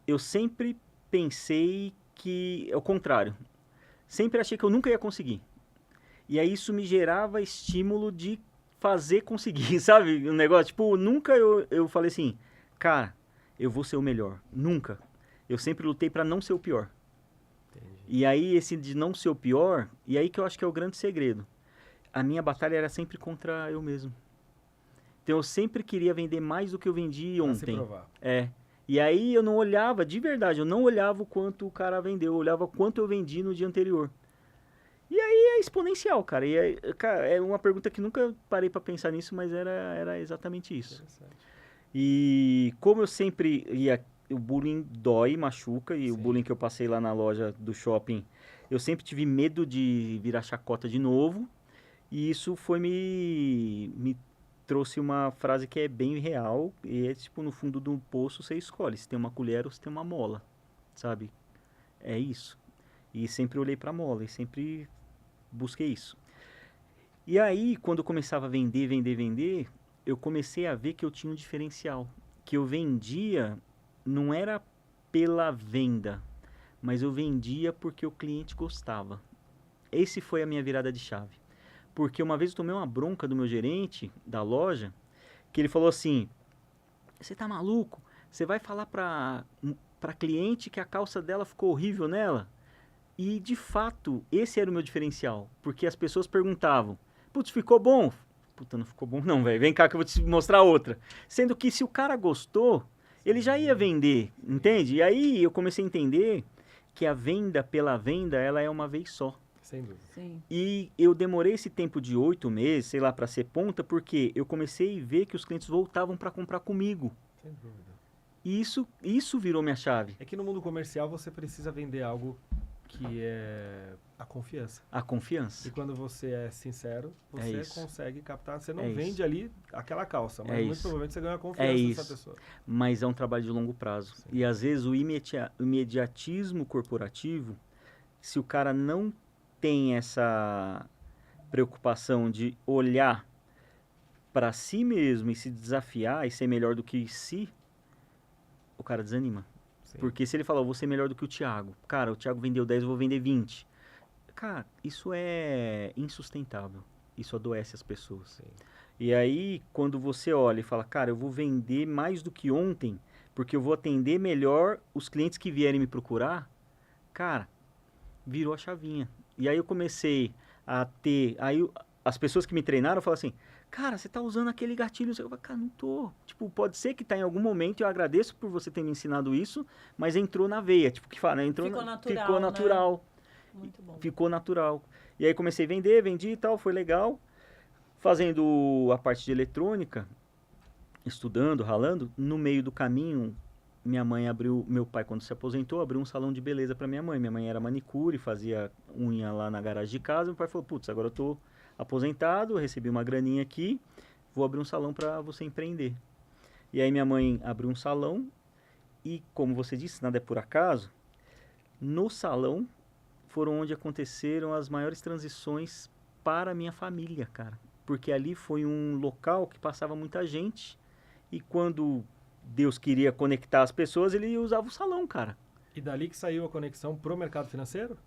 eu sempre pensei que é o contrário. Sempre achei que eu nunca ia conseguir. E aí isso me gerava estímulo de fazer conseguir, sabe? Um negócio, tipo, nunca eu falei assim, cara, eu vou ser o melhor. Nunca. Eu sempre lutei pra não ser o pior. Entendi. E aí esse de não ser o pior, e aí que eu acho que é o grande segredo. A minha batalha era sempre contra eu mesmo. Então eu sempre queria vender mais do que eu vendi Pra se ontem. provar. E aí eu não olhava, de verdade, eu não olhava o quanto o cara vendeu, eu olhava quanto eu vendi no dia anterior. E aí é exponencial, cara. E cara, é uma pergunta que nunca parei pra pensar nisso, mas era exatamente isso. Interessante. E como eu sempre ia, o bullying dói, machuca, e o Sim. bullying que eu passei lá na loja do shopping, eu sempre tive medo de virar chacota de novo, e isso foi me trouxe uma frase que é bem real, e é tipo, no fundo do poço você escolhe, se tem uma colher ou se tem uma mola, sabe? É isso. E sempre olhei pra mola, e sempre busquei isso. E aí, quando eu começava a vender, eu comecei a ver que eu tinha um diferencial. Que eu vendia não era pela venda, mas eu vendia porque o cliente gostava. Esse foi a minha virada de chave. Porque uma vez eu tomei uma bronca do meu gerente da loja, que ele falou assim: "Você tá maluco? Você vai falar pra cliente que a calça dela ficou horrível nela?" E de fato, esse era o meu diferencial, porque as pessoas perguntavam: "Putz, ficou bom?" "Puta, não ficou bom não, velho. Vem cá que eu vou te mostrar outra." Sendo que se o cara gostou, ele já ia vender, entende? E aí eu comecei a entender que a venda pela venda, ela é uma vez só. Sem dúvida. Sim. E eu demorei esse tempo de 8 meses, sei lá, para ser ponta, porque eu comecei a ver que os clientes voltavam para comprar comigo. Sem dúvida. E isso virou minha chave. É que no mundo comercial você precisa vender algo que é a confiança. A confiança. E quando você é sincero, você isso. consegue captar. Você não É vende isso. ali aquela calça, mas É muito isso. provavelmente você ganha a confiança isso. dessa pessoa. Mas é um trabalho de longo prazo. Sim. E às vezes o imediatismo corporativo, se o cara não tem essa preocupação de olhar para si mesmo e se desafiar e ser melhor do que si, o cara desanima. Sim. Porque se ele falar, eu vou ser melhor do que o Thiago. Cara, o Thiago vendeu 10, eu vou vender 20. Cara, isso é insustentável. Isso adoece as pessoas. Sim. E aí, quando você olha e fala, cara, eu vou vender mais do que ontem, porque eu vou atender melhor os clientes que vierem me procurar, cara, virou a chavinha. E aí eu comecei a ter... Aí as pessoas que me treinaram falaram assim, cara, você tá usando aquele gatilho. Eu falei, cara, não tô. Tipo, pode ser que tá em algum momento, eu agradeço por você ter me ensinado isso, mas entrou na veia. Tipo, que fala, né? Ficou natural. Muito bom. Ficou natural. E aí comecei a vendi e tal, foi legal. Fazendo a parte de eletrônica, estudando, ralando, no meio do caminho, meu pai quando se aposentou, abriu um salão de beleza para minha mãe. Minha mãe era manicure, fazia unha lá na garagem de casa. Meu pai falou, putz, agora eu tô aposentado, recebi uma graninha aqui, vou abrir um salão para você empreender. E aí minha mãe abriu um salão e, como você disse, nada é por acaso, no salão foram onde aconteceram as maiores transições para a minha família, cara. Porque ali foi um local que passava muita gente e quando Deus queria conectar as pessoas, ele usava o salão, cara. E dali que saiu a conexão pro mercado financeiro?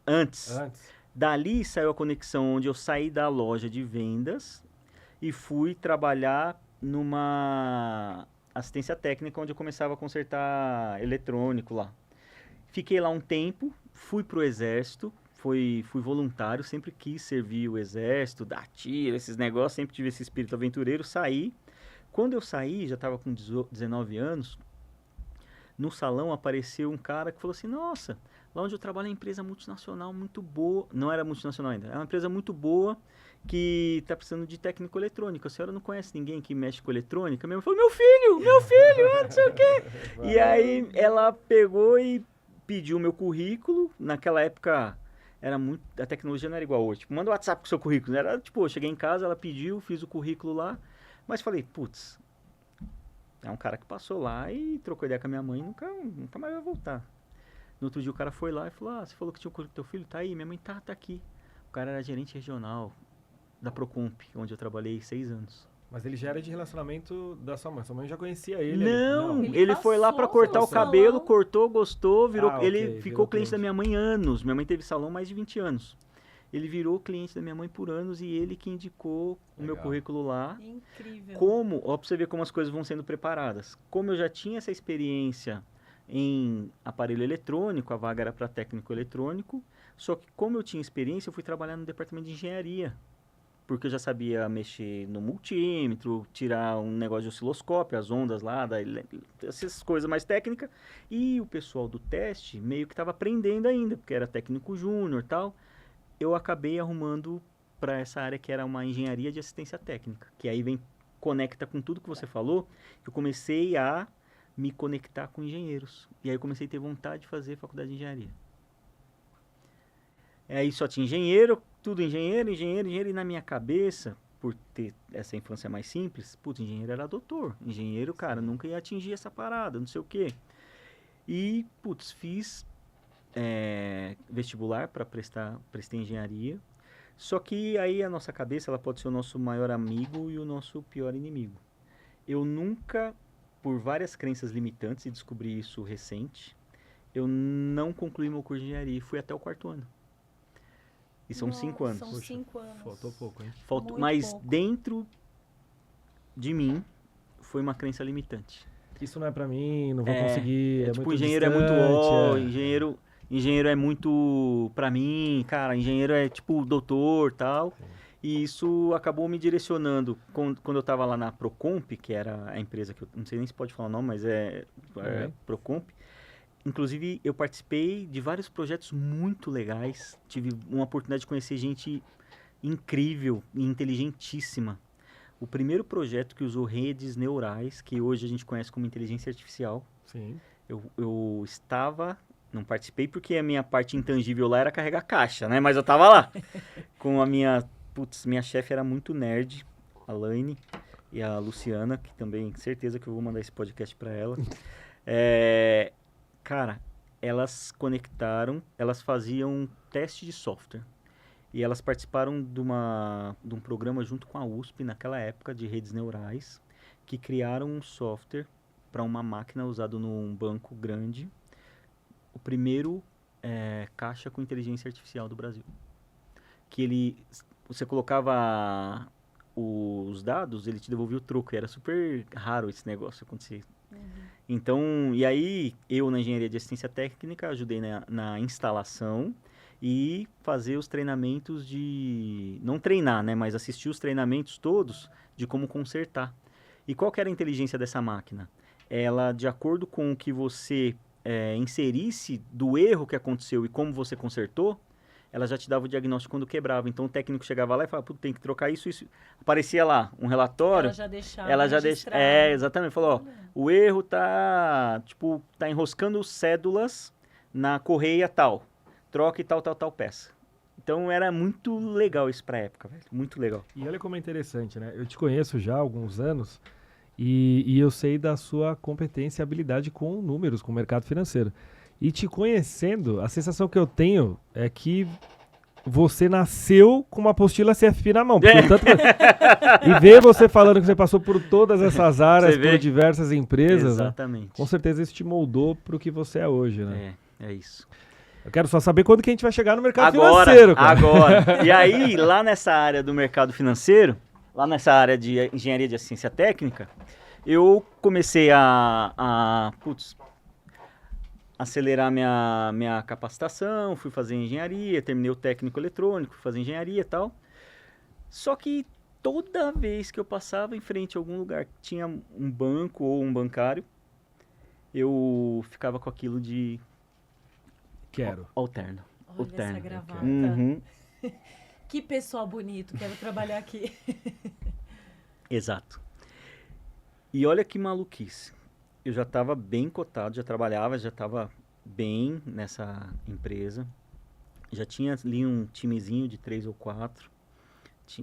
Antes. Antes. Dali saiu a conexão onde eu saí da loja de vendas e fui trabalhar numa assistência técnica onde eu começava a consertar eletrônico lá. Fiquei lá um tempo, fui pro exército, fui voluntário, sempre quis servir o exército, dar tiro, esses negócios, sempre tive esse espírito aventureiro, saí. Quando eu saí, já estava com 19 anos, no salão apareceu um cara que falou assim, nossa, lá onde eu trabalho é uma empresa multinacional muito boa, não era multinacional ainda, é uma empresa muito boa que está precisando de técnico eletrônico, a senhora não conhece ninguém que mexe com eletrônica? Minha mãe falou, meu filho, não sei o quê. E aí ela pegou e pediu o meu currículo, naquela época a tecnologia não era igual hoje, tipo, manda o WhatsApp com o seu currículo, era tipo, eu cheguei em casa, ela pediu, fiz o currículo lá, mas falei, putz, é um cara que passou lá e trocou ideia com a minha mãe e nunca mais vai voltar. No outro dia o cara foi lá e falou, você falou que tinha o currículo do teu filho? Tá aí, minha mãe tá aqui. O cara era gerente regional da Procomp, onde eu trabalhei 6 anos. Mas ele já era de relacionamento da sua mãe. Sua mãe já conhecia ele. Não, Ele ele foi lá pra passou cortar pelo o cabelo, salão. cortou, gostou, virou, Ah, ele ok, ficou virou cliente da cliente. minha mãe anos. Minha mãe teve salão mais de 20 anos. Ele virou cliente da minha mãe por anos e ele que indicou o meu Legal. currículo lá. Incrível. Ó, pra você ver como as coisas vão sendo preparadas. Como eu já tinha essa experiência em aparelho eletrônico, a vaga era para técnico eletrônico, só que como eu tinha experiência, eu fui trabalhar no departamento de engenharia. Porque eu já sabia mexer no multímetro, tirar um negócio de osciloscópio, as ondas lá, essas coisas mais técnicas. E o pessoal do teste meio que estava aprendendo ainda, porque era técnico júnior e tal. Eu acabei arrumando para essa área que era uma engenharia de assistência técnica, que aí vem conecta com tudo que você falou, eu comecei a me conectar com engenheiros. E aí eu comecei a ter vontade de fazer faculdade de engenharia. Aí só tinha engenheiro, tudo engenheiro, e na minha cabeça, por ter essa infância mais simples, putz, engenheiro era doutor. Engenheiro, cara, nunca ia atingir essa parada, não sei o quê. E, putz, fiz vestibular para prestei engenharia. Só que aí a nossa cabeça, ela pode ser o nosso maior amigo e o nosso pior inimigo. Eu nunca, por várias crenças limitantes, e descobri isso recente, eu não concluí meu curso de engenharia e fui até o 4º ano. E são 5 anos. São 5 anos. Faltou pouco, hein? Mas pouco. dentro de mim foi uma crença limitante. Isso não é pra mim, não vou conseguir, tipo, muito engenheiro distante, é muito engenheiro é muito pra mim, cara, engenheiro é tipo doutor, tal. Sim. E isso acabou me direcionando quando eu tava lá na Procomp, que era a empresa que eu não sei nem se pode falar o nome, mas é Procomp. Inclusive, eu participei de vários projetos muito legais. Tive uma oportunidade de conhecer gente incrível e inteligentíssima. O primeiro projeto que usou redes neurais, que hoje a gente conhece como inteligência artificial. Sim. Eu estava, não participei porque a minha parte intangível lá era carregar caixa, né? Mas eu estava lá. Com a minha chefe era muito nerd, a Laine e a Luciana, que também, certeza que eu vou mandar esse podcast para ela. Cara, elas conectaram, elas faziam teste de software. E elas participaram de um programa junto com a USP, naquela época, de redes neurais, que criaram um software para uma máquina usado num banco grande. O primeiro caixa com inteligência artificial do Brasil. Que você colocava os dados, ele te devolvia o troco. E era super raro esse negócio acontecer. Então, e aí, eu na engenharia de assistência técnica, ajudei na instalação e fazer os treinamentos não treinar, né, mas assistir os treinamentos todos de como consertar. E qual que era a inteligência dessa máquina? Ela, de acordo com o que você inserisse do erro que aconteceu e como você consertou, ela já te dava o diagnóstico quando quebrava. Então, o técnico chegava lá e falava, tem que trocar isso. Aparecia lá um relatório. Ela já deixava. Exatamente. Falou, o erro tá enroscando cédulas na correia tal. Troque tal peça. Então, era muito legal isso pra época, velho. Muito legal. E olha como é interessante, né? Eu te conheço já há alguns anos e eu sei da sua competência e habilidade com números, com o mercado financeiro. E te conhecendo, a sensação que eu tenho é que você nasceu com uma apostila CFP na mão. E ver você falando que você passou por todas essas áreas, por diversas empresas. Exatamente. Né? Com certeza isso te moldou para o que você é hoje, né? É isso. Eu quero só saber quando que a gente vai chegar no mercado financeiro, cara. Agora. E aí, lá nessa área do mercado financeiro, lá nessa área de engenharia de assistência técnica, eu comecei a acelerar minha capacitação, fui fazer engenharia, terminei o técnico eletrônico, fui fazer engenharia e tal. Só que toda vez que eu passava em frente a algum lugar que tinha um banco ou um bancário, eu ficava com aquilo de... Quero. Alterno. Olha essa gravata. Uhum. Que pessoal bonito, quero trabalhar aqui. Exato. E olha que maluquice. Eu já estava bem cotado, já trabalhava, já estava bem nessa empresa. Já tinha ali um timezinho de 3 ou 4.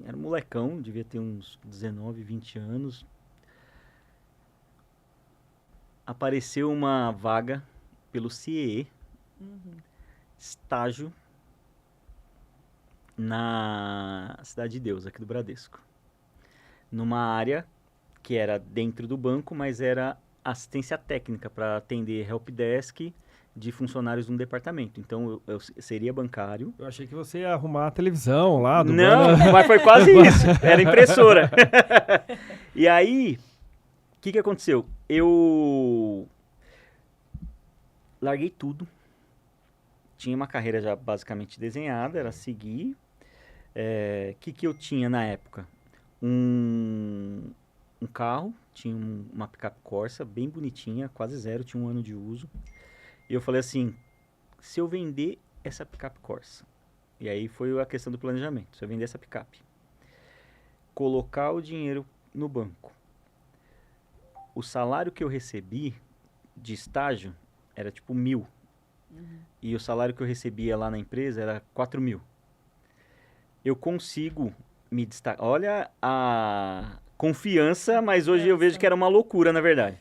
Era um molecão, devia ter uns 19, 20 anos. Apareceu uma vaga pelo CIE, estágio, na Cidade de Deus, aqui do Bradesco. Numa área que era dentro do banco, mas era assistência técnica para atender helpdesk de funcionários de um departamento. Então, eu seria bancário. Eu achei que você ia arrumar a televisão lá do Não, mas foi quase isso. Era impressora. E aí, o que aconteceu? Eu larguei tudo. Tinha uma carreira já basicamente desenhada, era seguir. Que eu tinha na época? Um carro, tinha uma picape Corsa bem bonitinha, quase zero, tinha 1 ano de uso. E eu falei assim, se eu vender essa picape Corsa, e aí foi a questão do planejamento, se eu vender essa picape, colocar o dinheiro no banco. O salário que eu recebi de estágio era tipo 1.000. E o salário que eu recebia lá na empresa era 4.000. Eu consigo me destacar. Olha a confiança, mas hoje eu vejo que era uma loucura, na verdade.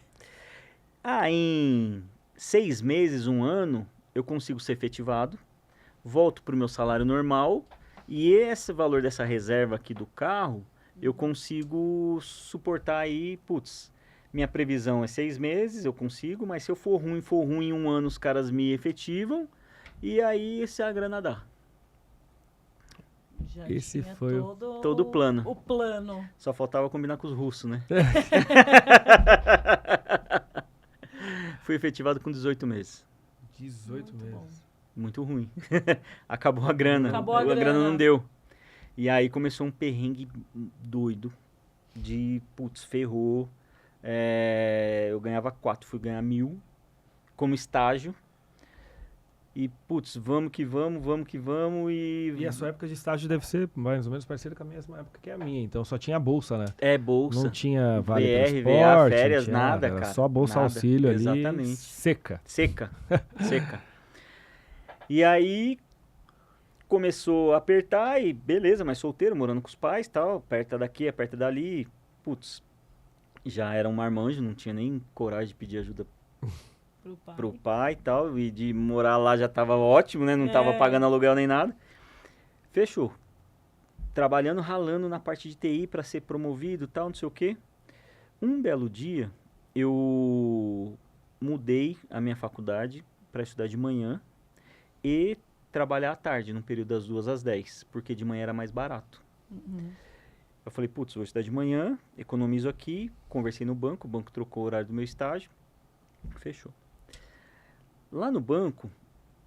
Em 6 meses, 1 ano, eu consigo ser efetivado, volto para o meu salário normal e esse valor dessa reserva aqui do carro, eu consigo suportar aí, minha previsão é 6 meses, eu consigo, mas se eu for ruim em 1 ano, os caras me efetivam e aí a grana dá. Já Esse tinha foi todo o plano. O plano. Só faltava combinar com os russos, né? Fui efetivado com 18 meses. 18 Muito meses. bom. Muito ruim. Acabou a grana. Acabou a grana grana. não deu. E aí começou um perrengue doido. Ferrou. Eu ganhava 4, fui ganhar 1.000 como estágio. E, vamos que vamos. E a sua época de estágio deve ser mais ou menos parecida com a mesma época que a minha. Então só tinha bolsa, né? Bolsa. Não tinha vale BR, transporte, VA, férias, tinha nada, era cara. só bolsa nada. auxílio ali, Exatamente. seca. Seca. E aí começou a apertar e beleza, mas solteiro, morando com os pais, tal, aperta daqui, aperta dali. Já era um marmanjo, não tinha nem coragem de pedir ajuda pro pai e tal, e de morar lá já tava ótimo, né? Não tava pagando aluguel nem nada. Fechou. Trabalhando, ralando na parte de TI para ser promovido e tal, não sei o quê. Um belo dia, eu mudei a minha faculdade para estudar de manhã e trabalhar à tarde, no período das 2 às 10, porque de manhã era mais barato. Eu falei, vou estudar de manhã, economizo aqui, conversei no banco, o banco trocou o horário do meu estágio, fechou. Lá no banco,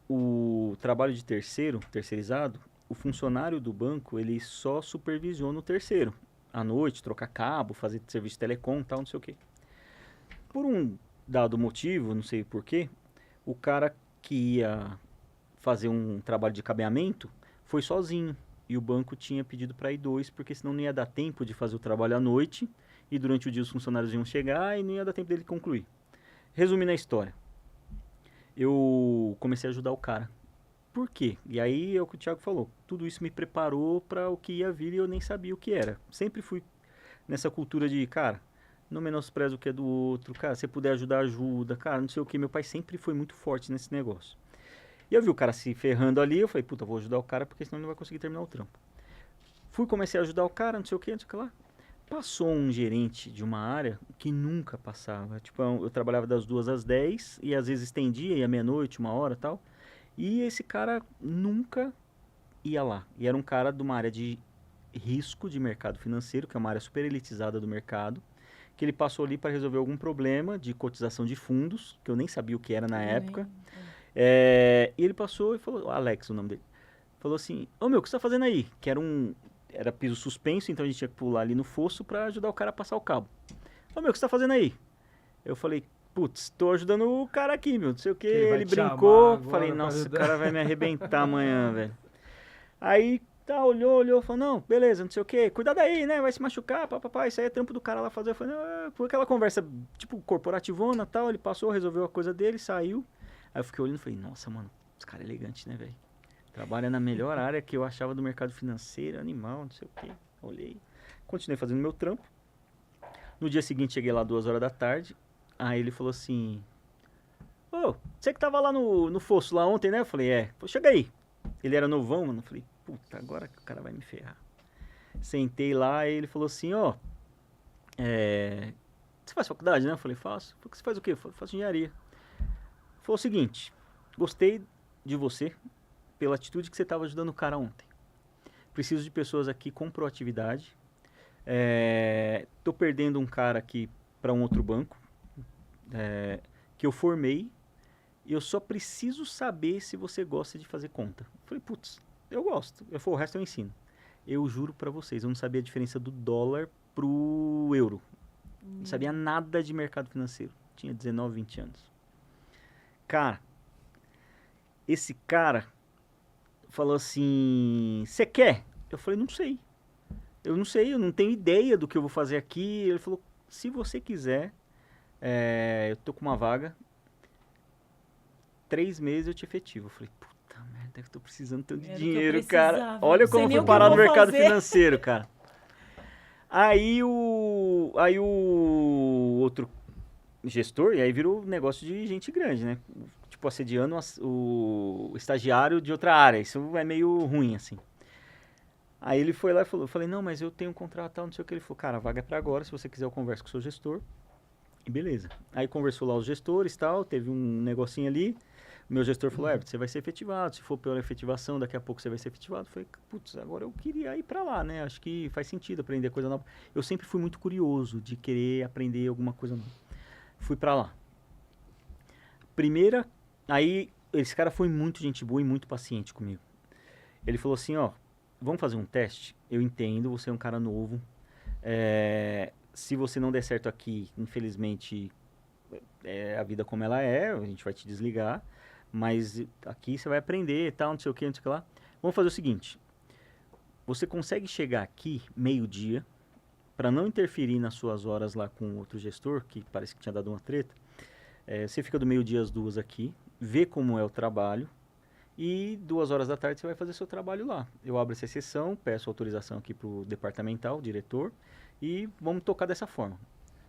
o trabalho de terceirizado, o funcionário do banco, ele só supervisiona o terceiro. À noite, trocar cabo, fazer serviço de telecom, tal, não sei o quê. Por um dado motivo, não sei porquê, o cara que ia fazer um trabalho de cabeamento foi sozinho. E o banco tinha pedido para ir 2, porque senão não ia dar tempo de fazer o trabalho à noite. E durante o dia os funcionários iam chegar e não ia dar tempo dele concluir. Resumindo a história. Eu comecei a ajudar o cara. Por quê? E aí é o que o Thiago falou. Tudo isso me preparou para o que ia vir e eu nem sabia o que era. Sempre fui nessa cultura de, cara, não menospreza o que é do outro. Cara, se puder ajudar, ajuda. Cara, não sei o que. Meu pai sempre foi muito forte nesse negócio. E eu vi o cara se ferrando ali. Eu falei, vou ajudar o cara porque senão ele não vai conseguir terminar o trampo. Comecei a ajudar o cara, não sei o que lá. Passou um gerente de uma área que nunca passava. Eu trabalhava das 2 às 10 e às vezes estendia, ia meia-noite, 1 hora e tal. E esse cara nunca ia lá. E era um cara de uma área de risco de mercado financeiro, que é uma área super elitizada do mercado, que ele passou ali para resolver algum problema de cotização de fundos, que eu nem sabia o que era na época. E ele passou e falou, Alex, o nome dele, falou assim, o que você tá fazendo aí? Que era piso suspenso, então a gente tinha que pular ali no fosso para ajudar o cara a passar o cabo. O que você tá fazendo aí? Eu falei, tô ajudando o cara aqui, não sei o que. Ele brincou, falei, nossa, o cara vai me arrebentar amanhã, velho. Aí, olhou, falou, não, beleza, não sei o que, cuidado aí, né, vai se machucar, papapá, isso aí é trampo do cara lá fazer. Eu falei, foi aquela conversa, corporativona, tal, ele passou, resolveu a coisa dele, saiu. Aí eu fiquei olhando e falei, nossa, mano, esse cara é elegante, né, velho? Trabalha na melhor área que eu achava do mercado financeiro, animal, não sei o quê. Olhei, continuei fazendo meu trampo. No dia seguinte, cheguei lá 2 horas da tarde. Aí ele falou assim, você que tava lá no fosso lá ontem, né? Eu falei, chega aí. Ele era novão, mano. Eu falei, agora que o cara vai me ferrar. Sentei lá e ele falou assim, você faz faculdade, né? Eu falei, faço. Você faz o quê? Eu falei, faço engenharia. Ele falou o seguinte, gostei de você pela atitude que você estava ajudando o cara ontem. Preciso de pessoas aqui com proatividade. Tô perdendo um cara aqui para um outro banco que eu formei e eu só preciso saber se você gosta de fazer conta. Eu falei, eu gosto. O resto eu ensino. Eu juro para vocês, eu não sabia a diferença do dólar pro euro. Não sabia nada de mercado financeiro. Tinha 19, 20 anos. Cara, esse cara falou assim, você quer? Eu falei, não sei. eu não sei, eu não tenho ideia do que eu vou fazer aqui. Ele falou, se você quiser, eu tô com uma vaga, 3 meses eu te efetivo. Eu falei, puta merda, eu tô precisando tanto de dinheiro, cara. Olha como eu fui parar no mercado financeiro, cara. Aí o outro gestor, e aí virou negócio de gente grande, né? Tipo, assediando o estagiário de outra área. Isso é meio ruim, assim. Aí ele foi lá e falou, eu falei, não, mas eu tenho um contrato, tal, não sei o que. Ele falou, cara, a vaga é pra agora, se você quiser eu converso com o seu gestor. E beleza. Aí conversou lá os gestores e tal, teve um negocinho ali. O meu gestor falou, você vai ser efetivado, se for pela efetivação, daqui a pouco você vai ser efetivado. Eu falei, putz, agora eu queria ir pra lá, né? Acho que faz sentido aprender coisa nova. Eu sempre fui muito curioso de querer aprender alguma coisa nova. Fui pra lá. Primeira, aí esse cara foi muito gente boa e muito paciente comigo. Ele falou assim, vamos fazer um teste? Eu entendo, você é um cara novo. Se você não der certo aqui, infelizmente, a vida como ela é, a gente vai te desligar. Mas aqui você vai aprender e tal, não sei o que, não sei o que lá. Vamos fazer o seguinte. Você consegue chegar aqui meio-dia, para não interferir nas suas horas lá com o outro gestor, que parece que tinha dado uma treta. Você fica do meio-dia às 2 aqui, vê como é o trabalho. E 2 horas da tarde você vai fazer seu trabalho lá. Eu abro essa sessão, peço autorização aqui pro departamental, diretor, e vamos tocar dessa forma.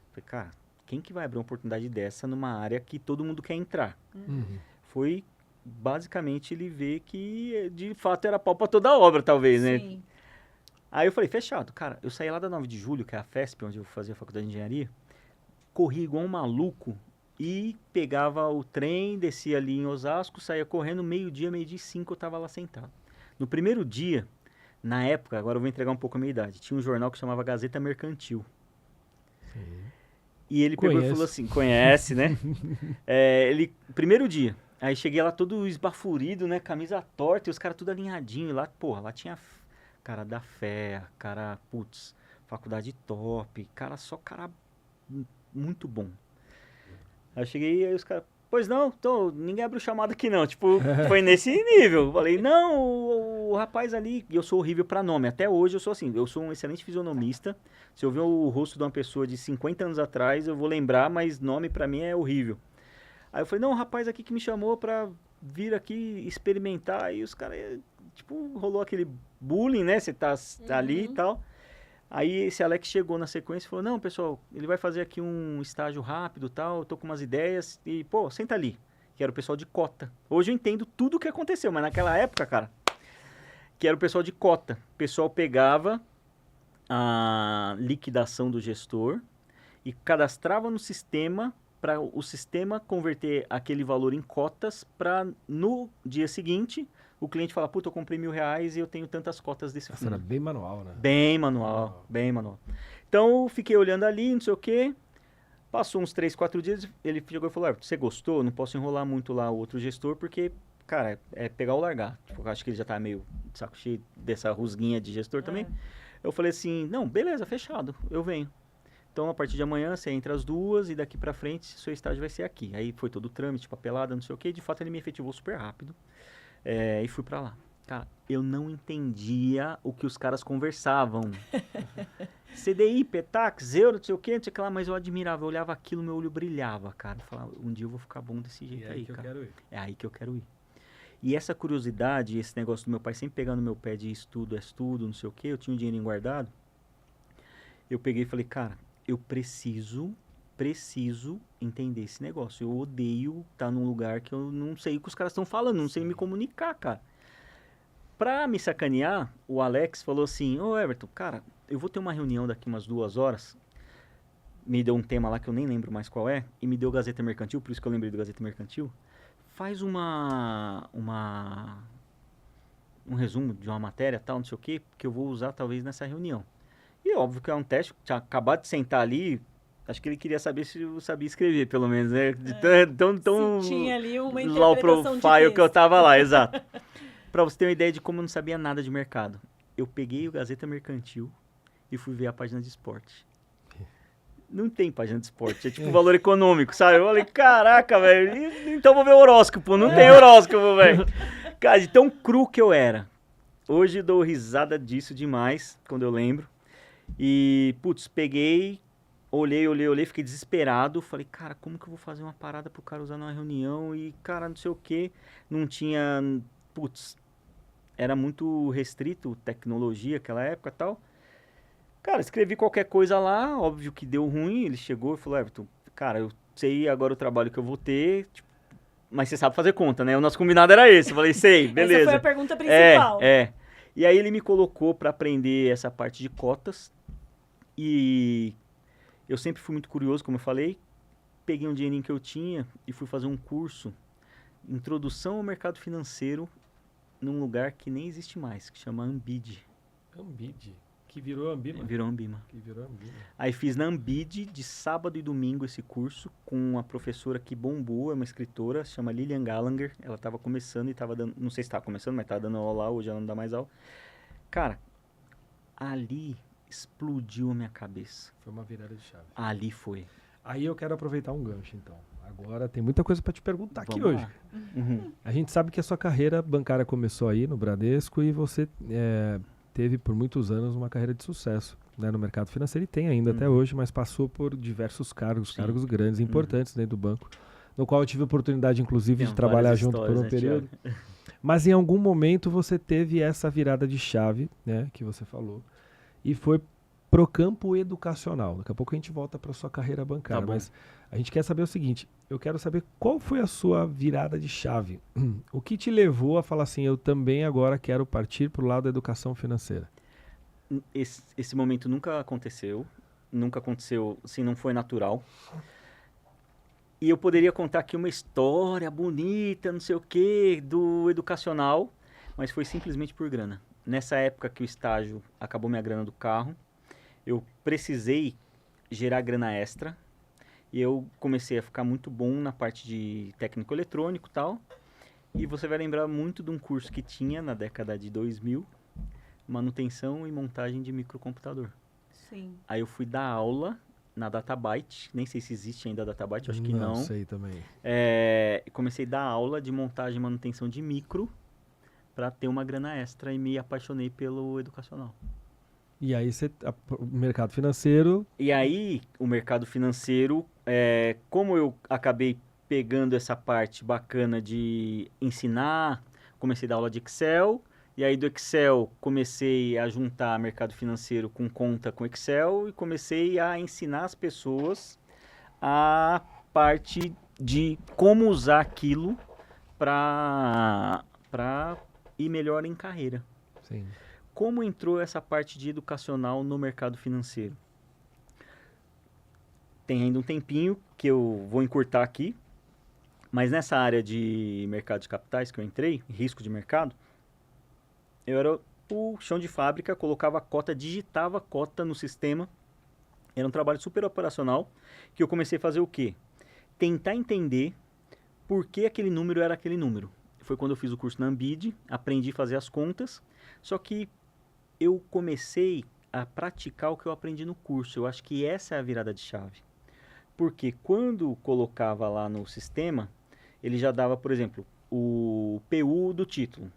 Falei, cara, quem que vai abrir uma oportunidade dessa numa área que todo mundo quer entrar? Foi basicamente ele ver que de fato era pau pra toda a obra, talvez, né? Sim. Aí eu falei, fechado. Cara, eu saí lá da 9 de julho, que é a FESP, onde eu fazia a faculdade de engenharia, corri igual um maluco e pegava o trem, descia ali em Osasco, saía correndo, meio-dia e 5 eu tava lá sentado. No primeiro dia, na época, agora eu vou entregar um pouco a minha idade, tinha um jornal que chamava Gazeta Mercantil. Sim. E ele pegou e falou assim, conhece, né? Primeiro dia, aí cheguei lá todo esbaforido, né? Camisa torta e os caras tudo alinhadinho. E lá, porra, lá tinha cara da fé, cara, putz, faculdade top, só cara muito bom. Aí eu cheguei e aí os caras, pois não, ninguém abre o chamado aqui não. Tipo, foi nesse nível. Eu falei, não, o rapaz ali, eu sou horrível pra nome. Até hoje eu sou assim, eu sou um excelente fisionomista. Se eu ver o rosto de uma pessoa de 50 anos atrás, eu vou lembrar, mas nome pra mim é horrível. Aí eu falei, não, o rapaz aqui que me chamou pra vir aqui experimentar. E os caras, tipo, rolou aquele bullying, né? Você tá ali e tal. Aí esse Alex chegou na sequência e falou, não, pessoal, ele vai fazer aqui um estágio rápido e tal, eu tô com umas ideias. E, pô, senta ali. Que era o pessoal de cota. Hoje eu entendo tudo o que aconteceu, mas naquela época, cara, que era o pessoal de cota. O pessoal pegava a liquidação do gestor e cadastrava no sistema para o sistema converter aquele valor em cotas para no dia seguinte o cliente falar, puta, eu comprei R$1.000 e eu tenho tantas cotas desse fundo. Era bem manual, né? Bem manual, bem manual. Então, eu fiquei olhando ali, não sei o quê. Passou uns 3, 4 dias, ele chegou e falou, você gostou? Não posso enrolar muito lá o outro gestor, porque, cara, é pegar ou largar. Tipo, acho que ele já tá meio de saco cheio dessa rusguinha de gestor também. Eu falei assim, não, beleza, fechado, eu venho. Então, a partir de amanhã, você entra às 2 e daqui pra frente, seu estágio vai ser aqui. Aí foi todo o trâmite, papelada, não sei o quê. De fato, ele me efetivou super rápido. E fui pra lá. Cara, eu não entendia o que os caras conversavam. CDI, Petax, euro, não sei o que lá, mas eu admirava, eu olhava aquilo, meu olho brilhava, cara. Eu falava, um dia eu vou ficar bom desse jeito aí, cara. É aí que eu quero ir. E essa curiosidade, esse negócio do meu pai sempre pegando no meu pé de estudo, não sei o que, eu tinha um dinheirinho guardado. Eu peguei e falei, cara, eu preciso entender esse negócio. Eu odeio estar num lugar que eu não sei o que os caras estão falando, não sei me comunicar, cara. Pra me sacanear, o Alex falou assim, ô Everton, cara, eu vou ter uma reunião daqui umas 2 horas. Me deu um tema lá que eu nem lembro mais qual é, e me deu Gazeta Mercantil, por isso que eu lembrei do Gazeta Mercantil. Faz um resumo de uma matéria, tal, não sei o que eu vou usar talvez nessa reunião. E óbvio que é um teste, tinha acabado de sentar ali, acho que ele queria saber se eu sabia escrever, pelo menos, né? Se tinha ali uma interpretação low profile que eu tava lá, exato. Pra você ter uma ideia de como eu não sabia nada de mercado. Eu peguei o Gazeta Mercantil e fui ver a página de esporte. Não tem página de esporte, é tipo valor econômico, sabe? Eu falei, caraca, velho, então vou ver o horóscopo. Não tem horóscopo, velho. Cara, de tão cru que eu era. Hoje eu dou risada disso demais, quando eu lembro. E, putz, peguei, olhei, fiquei desesperado. Falei, cara, como que eu vou fazer uma parada pro cara usar numa reunião? E, cara, não sei o quê. Não tinha, putz, era muito restrito tecnologia naquela época e tal. Cara, escrevi qualquer coisa lá, óbvio que deu ruim. Ele chegou e falou, Everton, cara, eu sei agora o trabalho que eu vou ter, tipo, mas você sabe fazer conta, né? O nosso combinado era esse. Eu falei, sei, beleza. Essa foi a pergunta principal. E aí ele me colocou para aprender essa parte de cotas. E eu sempre fui muito curioso, como eu falei. Peguei um dinheirinho que eu tinha e fui fazer um curso, Introdução ao Mercado Financeiro, num lugar que nem existe mais, que chama Ambid. Ambid, que virou Ambima. Virou Ambima. Que virou Ambima. Aí fiz na Ambid, de sábado e domingo, esse curso, com uma professora que bombou, é uma escritora, se chama Lilian Gallagher. Ela estava começando e estava dando, não sei se estava começando, mas estava dando aula lá, hoje ela não dá mais aula. Cara, ali explodiu a minha cabeça. Foi uma virada de chave. Ali foi. Aí eu quero aproveitar um gancho, então. Agora tem muita coisa para te perguntar aqui Vamos hoje. lá. Uhum. A gente sabe que a sua carreira bancária começou aí no Bradesco e você teve por muitos anos uma carreira de sucesso, né, no mercado financeiro e tem ainda até hoje, mas passou por diversos cargos, Sim. cargos grandes, importantes dentro do banco, no qual eu tive a oportunidade, inclusive, Tem de trabalhar várias junto por um histórias, né, período. Thiago? Mas em algum momento você teve essa virada de chave, né, que você falou, e foi pro campo educacional. Daqui a pouco a gente volta para sua carreira bancária, Tá bom. mas a gente quer saber o seguinte, eu quero saber qual foi a sua virada de chave. O que te levou a falar assim, eu também agora quero partir pro lado da educação financeira? Esse momento nunca aconteceu, assim, não foi natural. E eu poderia contar aqui uma história bonita, não sei o quê, do educacional, mas foi simplesmente por grana. Nessa época que o estágio acabou minha grana do carro, eu precisei gerar grana extra e eu comecei a ficar muito bom na parte de técnico eletrônico e tal. E você vai lembrar muito de um curso que tinha na década de 2000, manutenção e montagem de microcomputador. Sim. Aí eu fui dar aula na Databyte, nem sei se existe ainda a Databyte, eu acho que não. Não sei também. Comecei a dar aula de montagem e manutenção de micro para ter uma grana extra e me apaixonei pelo educacional. E aí o mercado financeiro... E aí, o mercado financeiro, como eu acabei pegando essa parte bacana de ensinar, comecei a dar aula de Excel, e aí do Excel comecei a juntar mercado financeiro com conta com Excel e comecei a ensinar as pessoas a parte de como usar aquilo para ir melhor em carreira. Sim. Como entrou essa parte de educacional no mercado financeiro? Tem ainda um tempinho que eu vou encurtar aqui, mas nessa área de mercado de capitais que eu entrei, risco de mercado, eu era o chão de fábrica, colocava a cota, digitava a cota no sistema. Era um trabalho super operacional, que eu comecei a fazer o quê? Tentar entender por que aquele número era aquele número. Foi quando eu fiz o curso na Ambid, aprendi a fazer as contas, só que eu comecei a praticar o que eu aprendi no curso. Eu acho que essa é a virada de chave. Porque quando colocava lá no sistema, ele já dava, por exemplo, o PU do título.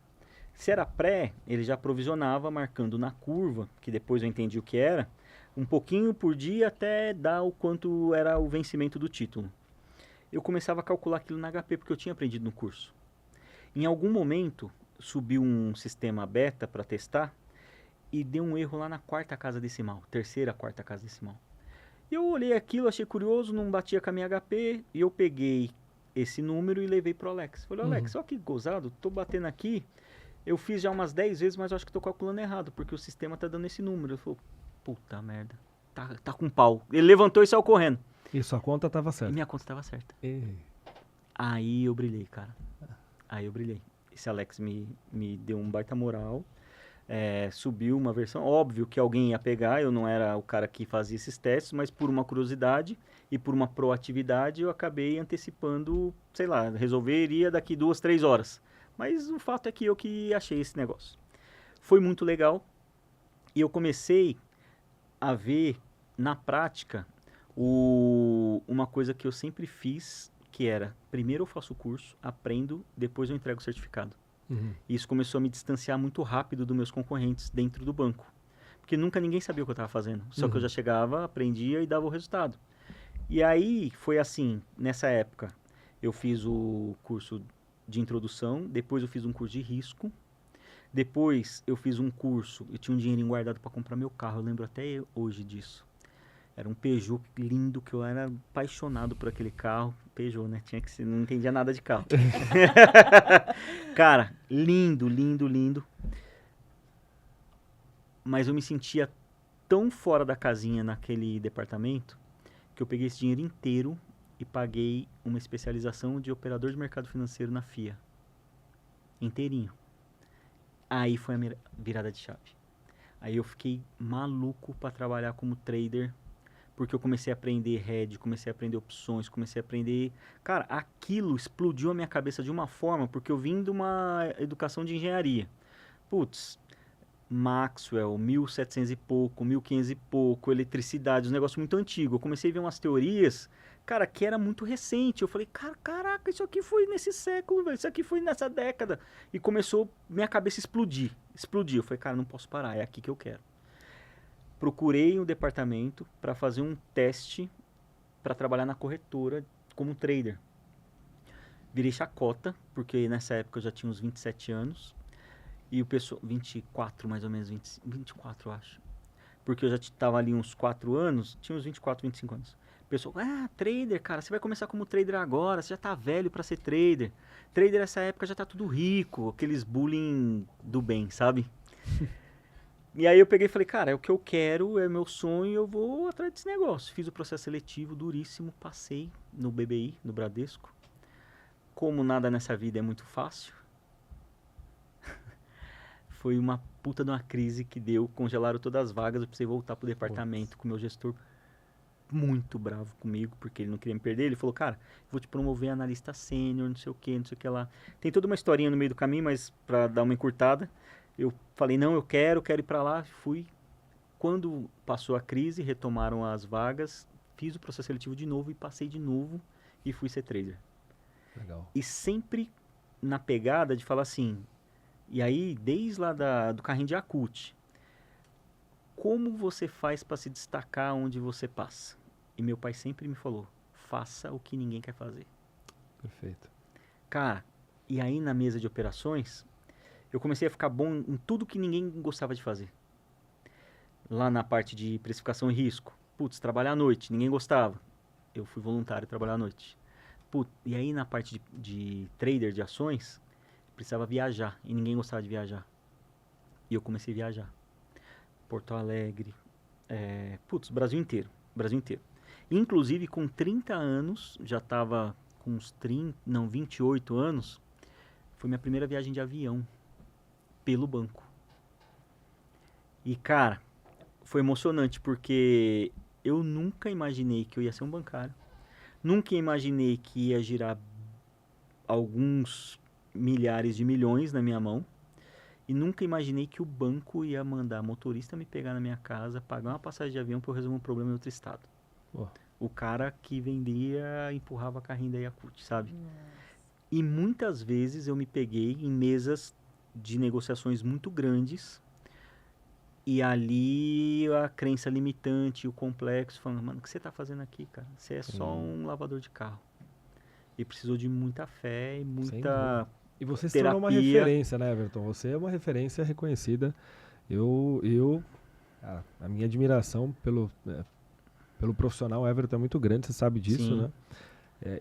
Se era pré, ele já provisionava marcando na curva, que depois eu entendi o que era, um pouquinho por dia até dar o quanto era o vencimento do título. Eu começava a calcular aquilo na HP, porque eu tinha aprendido no curso. Em algum momento, subiu um sistema beta para testar, e deu um erro lá na quarta casa decimal, quarta casa decimal. Eu olhei aquilo, achei curioso, não batia com a minha HP, e eu peguei esse número e levei pro Alex. Falei, Alex, olha que gozado, tô batendo aqui, eu fiz já umas 10 vezes, mas eu acho que tô calculando errado, porque o sistema tá dando esse número. Eu falei, puta merda, tá com pau. Ele levantou e saiu correndo. E sua conta estava E certa. minha conta estava certa. E... Aí eu brilhei, cara. Aí eu brilhei. Esse Alex me deu um baita moral. Subiu uma versão, óbvio que alguém ia pegar, eu não era o cara que fazia esses testes, mas por uma curiosidade e por uma proatividade eu acabei antecipando, sei lá, resolveria daqui 2, 3 horas. Mas o fato é que eu que achei esse negócio. Foi muito legal e eu comecei a ver na prática uma coisa que eu sempre fiz, que era, primeiro eu faço o curso, aprendo, depois eu entrego o certificado. Isso começou a me distanciar muito rápido dos meus concorrentes dentro do banco. Porque nunca ninguém sabia o que eu estava fazendo. Só que eu já chegava, aprendia e dava o resultado. E aí, foi assim, nessa época, eu fiz o curso de introdução, depois eu fiz um curso de risco, depois eu fiz um curso, eu tinha um dinheirinho guardado para comprar meu carro, eu lembro até hoje disso. Era um Peugeot lindo, que eu era apaixonado por aquele carro. Peugeot, né? Tinha que ser, não entendia nada de carro. Cara, lindo, lindo, lindo. Mas eu me sentia tão fora da casinha naquele departamento que eu peguei esse dinheiro inteiro e paguei uma especialização de operador de mercado financeiro na FIA. Inteirinho. Aí foi a minha virada de chave. Aí eu fiquei maluco para trabalhar como trader, porque eu comecei a aprender hedge, comecei a aprender opções, comecei a aprender... Cara, aquilo explodiu a minha cabeça de uma forma, porque eu vim de uma educação de engenharia. Putz, Maxwell, 1700 e pouco, 1500 e pouco, eletricidade, um negócio muito antigo. Eu comecei a ver umas teorias, cara, que era muito recente. Eu falei, caraca, isso aqui foi nesse século, velho, isso aqui foi nessa década. E começou minha cabeça a explodir. Explodiu. Eu falei, cara, não posso parar, é aqui que eu quero. Procurei um departamento para fazer um teste para trabalhar na corretora como trader. Virei chacota, porque nessa época eu já tinha uns 27 anos. E o pessoal, 24 mais ou menos, 24 eu acho. Porque eu já estava ali uns 4 anos, tinha uns 24, 25 anos. O pessoal, trader, cara, você vai começar como trader agora, você já tá velho para ser trader. Trader nessa época já tá tudo rico, aqueles bullying do bem, sabe? E aí eu peguei e falei, cara, é o que eu quero, é meu sonho, eu vou atrás desse negócio. Fiz o processo seletivo duríssimo, passei no BBI, no Bradesco. Como nada nessa vida é muito fácil, foi uma puta de uma crise que deu, congelaram todas as vagas, eu precisei voltar pro departamento com o meu gestor muito bravo comigo, porque ele não queria me perder. Ele falou, cara, vou te promover analista sênior, não sei o que lá. Tem toda uma historinha no meio do caminho, mas pra dar uma encurtada, eu falei, não, eu quero ir pra lá. Fui. Quando passou a crise, retomaram as vagas, fiz o processo seletivo de novo e passei de novo e fui ser trader. Legal. E sempre na pegada de falar assim, e aí desde lá do carrinho de Yakult, como você faz para se destacar onde você passa? E meu pai sempre me falou, faça o que ninguém quer fazer. Perfeito. Cara, e aí na mesa de operações, eu comecei a ficar bom em tudo que ninguém gostava de fazer. Lá na parte de precificação e risco. Putz, trabalhar à noite, ninguém gostava. Eu fui voluntário trabalhar à noite. Putz, e aí na parte de trader de ações, precisava viajar. E ninguém gostava de viajar. E eu comecei a viajar. Porto Alegre. Brasil inteiro. Brasil inteiro. Inclusive, com 30 anos, já estava com uns 28 anos, foi minha primeira viagem de avião. Pelo banco. E, cara, foi emocionante, porque eu nunca imaginei que eu ia ser um bancário. Nunca imaginei que ia girar alguns milhares de milhões na minha mão. E nunca imaginei que o banco ia mandar motorista me pegar na minha casa, pagar uma passagem de avião para eu resolver um problema em outro estado. Oh. O cara que vendia, empurrava carrinho da Yakult, sabe? E muitas vezes eu me peguei em mesas de negociações muito grandes, e ali a crença limitante, o complexo, falando, mano, o que você tá fazendo aqui, cara? Você é só um lavador de carro. E precisou de muita fé e muita... E você se terapia. tornou uma referência, né, Everton? Você é uma referência reconhecida. A minha admiração pelo profissional Everton é muito grande, você sabe disso, Sim. né?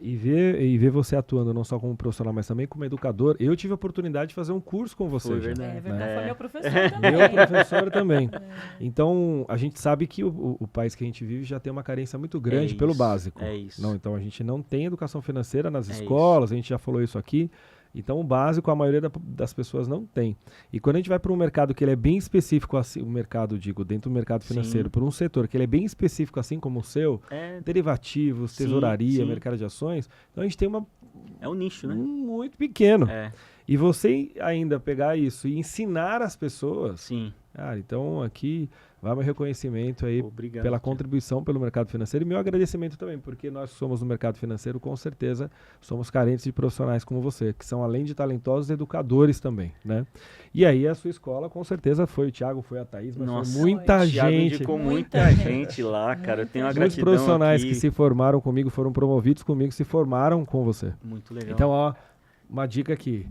E ver você atuando não só como profissional, mas também como educador. Eu tive a oportunidade de fazer um curso com você. Foi já, verdade. Everton foi meu professor também. Meu professor também. Então, a gente sabe que o país que a gente vive já tem uma carência muito grande pelo básico. É isso. Não, então, a gente não tem educação financeira nas escolas, a gente já falou isso aqui. Então, o básico, a maioria das pessoas não tem. E quando a gente vai para um mercado que ele é bem específico, assim, o mercado, dentro do mercado financeiro, por um setor que ele é bem específico, assim como o seu, derivativos, tesouraria, mercado de ações, então a gente tem é um nicho, né? Muito pequeno. E você ainda pegar isso e ensinar as pessoas... Sim. Cara, então aqui Vai meu reconhecimento aí Obrigado, pela Thiago. contribuição pelo mercado financeiro e meu agradecimento também, porque nós que somos no mercado financeiro, com certeza, somos carentes de profissionais como você, que são, além de talentosos, educadores também, né? E aí a sua escola, com certeza, foi o Thiago, foi a Thaís, mas Nossa, foi muita O Thiago gente. indicou Muita muita gente. gente lá, cara. Eu tenho uma Muitos gratidão profissionais aqui. que se formaram comigo, foram promovidos comigo, se formaram com você. Muito legal. Então, ó, uma dica aqui.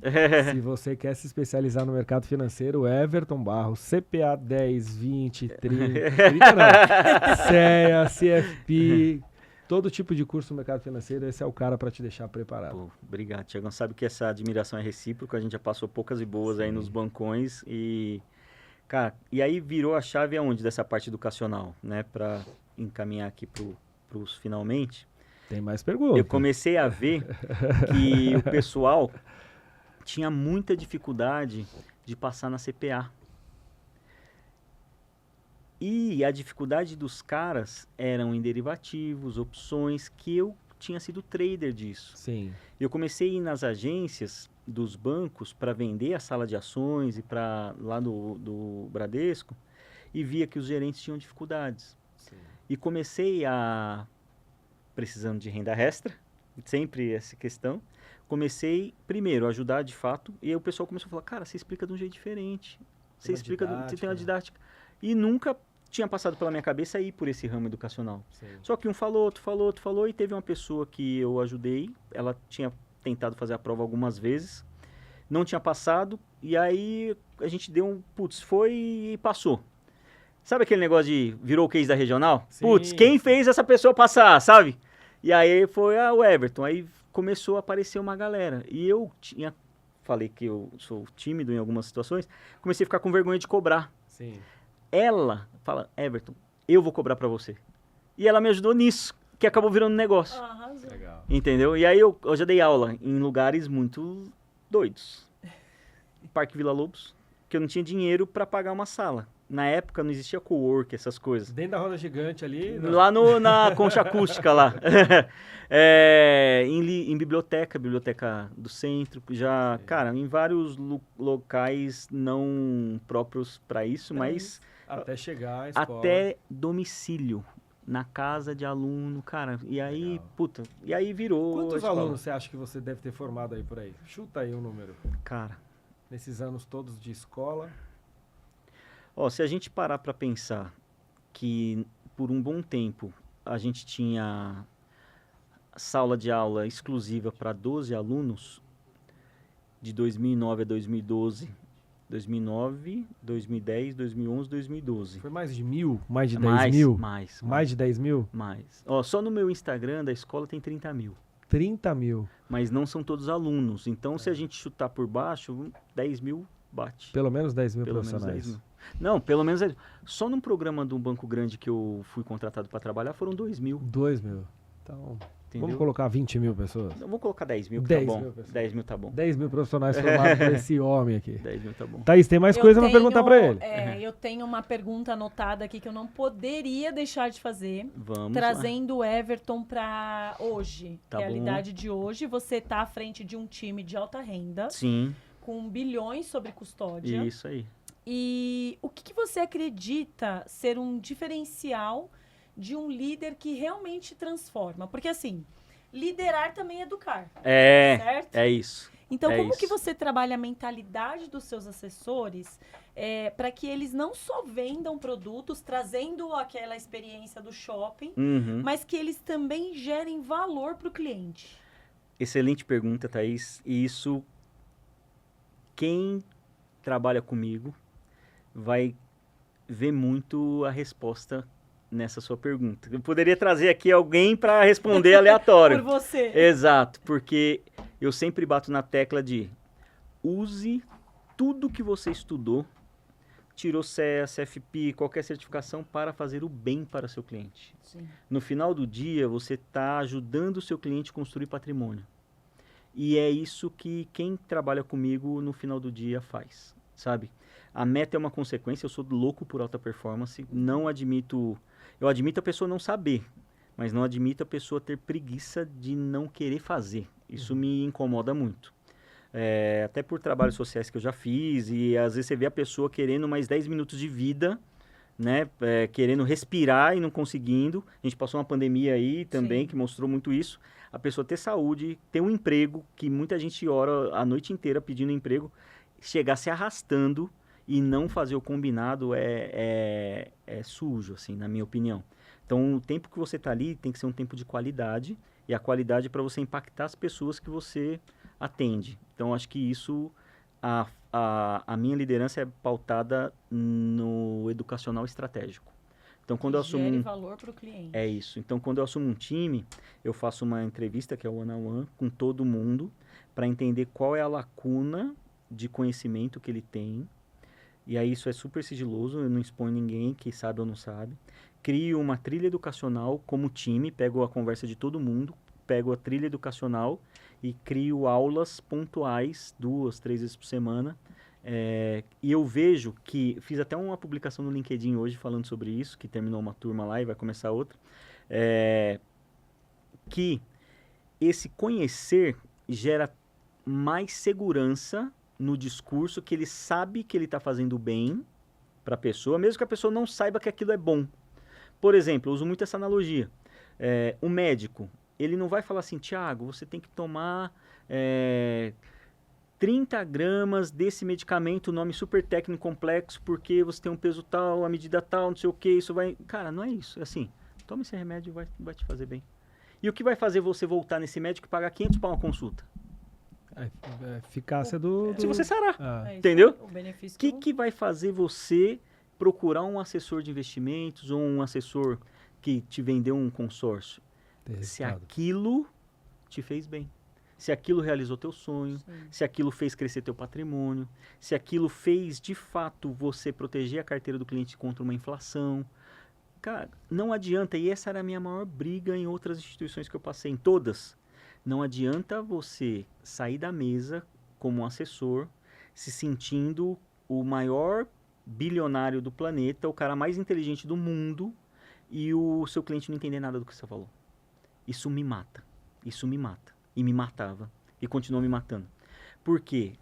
Se você quer se especializar no mercado financeiro, Everton Barros, CPA 10, 20, 30 não, CEA, CFP, todo tipo de curso no mercado financeiro, esse é o cara para te deixar preparado. Pô, obrigado, Tiagão. Sabe que essa admiração é recíproca, a gente já passou poucas e boas aí nos bancões e, cara, e aí virou a chave aonde dessa parte educacional, né, para encaminhar aqui pros finalmente. Tem mais perguntas. Eu comecei a ver que o pessoal tinha muita dificuldade de passar na CPA. E a dificuldade dos caras eram em derivativos, opções, que eu tinha sido trader disso. Sim. Eu comecei a ir nas agências dos bancos para vender a sala de ações e para lá do Bradesco e via que os gerentes tinham dificuldades. Sim. E comecei a, precisando de renda extra, sempre essa questão, comecei primeiro a ajudar de fato e aí o pessoal começou a falar, cara, você explica de um jeito diferente, você uma explica, você tem uma didática. didática. E nunca tinha passado pela minha cabeça ir por esse ramo educacional. Sim. Só que um falou, outro falou, outro falou, e teve uma pessoa que eu ajudei, ela tinha tentado fazer a prova algumas vezes, não tinha passado, e aí a gente deu um, putz, foi e passou. Sabe aquele negócio de virou o case da regional? Sim. Putz, quem fez essa pessoa passar, sabe? E aí foi o Everton, aí começou a aparecer uma galera, e eu falei que eu sou tímido em algumas situações, comecei a ficar com vergonha de cobrar. Sim. Ela fala, Everton, eu vou cobrar pra você. E ela me ajudou nisso, que acabou virando negócio. Arrasou. Legal. Entendeu? E aí eu já dei aula em lugares muito doidos. Parque Vila Lobos, que eu não tinha dinheiro pra pagar uma sala. Na época não existia co-work, essas coisas. Dentro da roda gigante ali. não. Lá na concha acústica lá. Em biblioteca do centro, já, Sim. cara, em vários locais não próprios pra isso, mas Até chegar à escola. até domicílio, na casa de aluno, cara. E aí, Legal. puta, e aí virou a Quantos escola. alunos você acha que você deve ter formado aí por aí? Chuta aí um número. Cara, Nesses anos todos de escola. ó, se a gente parar pra pensar que por um bom tempo a gente tinha sala de aula exclusiva para 12 alunos, de 2009 a 2012, 2009, 2010, 2011, 2012. Foi mais de 1.000? Mais de 10 mil? Mais de 10 mil? Mais. Ó, só no meu Instagram da escola tem 30 mil. 30 mil. Mas não são todos alunos. Então, se a gente chutar por baixo, 10 mil bate. Pelo menos 10 mil Pelo menos profissionais. 10 mil. Não, pelo menos 10 mil. Só num programa de um banco grande que eu fui contratado para trabalhar foram 2 mil. 2 mil. Então, Entendeu? vamos colocar 20 mil pessoas. Não, vou colocar 10 mil, que 10 tá bom. mil pessoas. 10 mil tá bom. 10 mil profissionais formados por esse homem aqui. 10 mil tá bom. Thaís, tem mais Eu coisa pra tenho- perguntar pra ele? Eu tenho uma pergunta anotada aqui que eu não poderia deixar de fazer. Vamos lá. Trazendo o Everton para hoje, Tá realidade de hoje. Você está à frente de um time de alta renda, Sim, com bilhões sobre custódia. isso aí. E o que você acredita ser um diferencial de um líder que realmente transforma? Porque, assim, liderar também é educar, certo? É isso. Então, é como que isso. você trabalha a mentalidade dos seus assessores para que eles não só vendam produtos, trazendo aquela experiência do shopping, Uhum. mas que eles também gerem valor para o cliente? Excelente pergunta, Thaís. E isso, quem trabalha comigo vai ver muito a resposta nessa sua pergunta. Eu poderia trazer aqui alguém para responder aleatório. Por você. Exato, porque eu sempre bato na tecla de use tudo que você estudou, tirou CEA, CFP, qualquer certificação para fazer o bem para seu cliente. Sim. No final do dia, você está ajudando o seu cliente a construir patrimônio. E é isso que quem trabalha comigo no final do dia faz, sabe? A meta é uma consequência, eu sou louco por alta performance, não admito... Eu admito a pessoa não saber, mas não admito a pessoa ter preguiça de não querer fazer. Isso me incomoda muito. Até por trabalhos sociais que eu já fiz, e às vezes você vê a pessoa querendo mais 10 minutos de vida né? Querendo respirar e não conseguindo. A gente passou uma pandemia aí também, Sim. que mostrou muito isso. A pessoa ter saúde, ter um emprego, que muita gente ora a noite inteira pedindo emprego, chegar se arrastando e não fazer o combinado é sujo, assim, na minha opinião. Então, o tempo que você está ali tem que ser um tempo de qualidade, e a qualidade é para você impactar as pessoas que você atende. Então, acho que isso, a minha liderança é pautada no educacional estratégico. Então, quando eu assumo Gere valor para o cliente. É isso. Então, quando eu assumo um time, eu faço uma entrevista, que é o one-on-one, com todo mundo, para entender qual é a lacuna de conhecimento que ele tem. E aí isso é super sigiloso, eu não exponho ninguém que sabe ou não sabe. Crio uma trilha educacional como time, pego a conversa de todo mundo, pego a trilha educacional e crio aulas pontuais, 2, 3 vezes por semana. E eu vejo que, fiz até uma publicação no LinkedIn hoje falando sobre isso, que terminou uma turma lá e vai começar outra, que esse conhecer gera mais segurança no discurso, que ele sabe que ele está fazendo bem para a pessoa, mesmo que a pessoa não saiba que aquilo é bom. Por exemplo, eu uso muito essa analogia. O médico, ele não vai falar assim, Thiago, você tem que tomar 30 gramas desse medicamento, nome super técnico complexo, porque você tem um peso tal, a medida tal, não sei o que, isso vai... Cara, não é isso. É assim, toma esse remédio e vai te fazer bem. E o que vai fazer você voltar nesse médico e pagar 500 para uma consulta? A eficácia do... Se você sarar, É isso, entendeu? O benefício O que vai fazer você procurar um assessor de investimentos ou um assessor que te vendeu um consórcio? Se aquilo te fez bem. Se aquilo realizou teu sonho, se aquilo fez crescer teu patrimônio, se aquilo fez, de fato, você proteger a carteira do cliente contra uma inflação. Cara, não adianta, e essa era a minha maior briga em outras instituições que eu passei, em todas. Não adianta você sair da mesa como um assessor, se sentindo o maior bilionário do planeta, o cara mais inteligente do mundo, e o seu cliente não entender nada do que você falou. Isso me mata. Isso me mata. E me matava. E continua me matando. Por quê?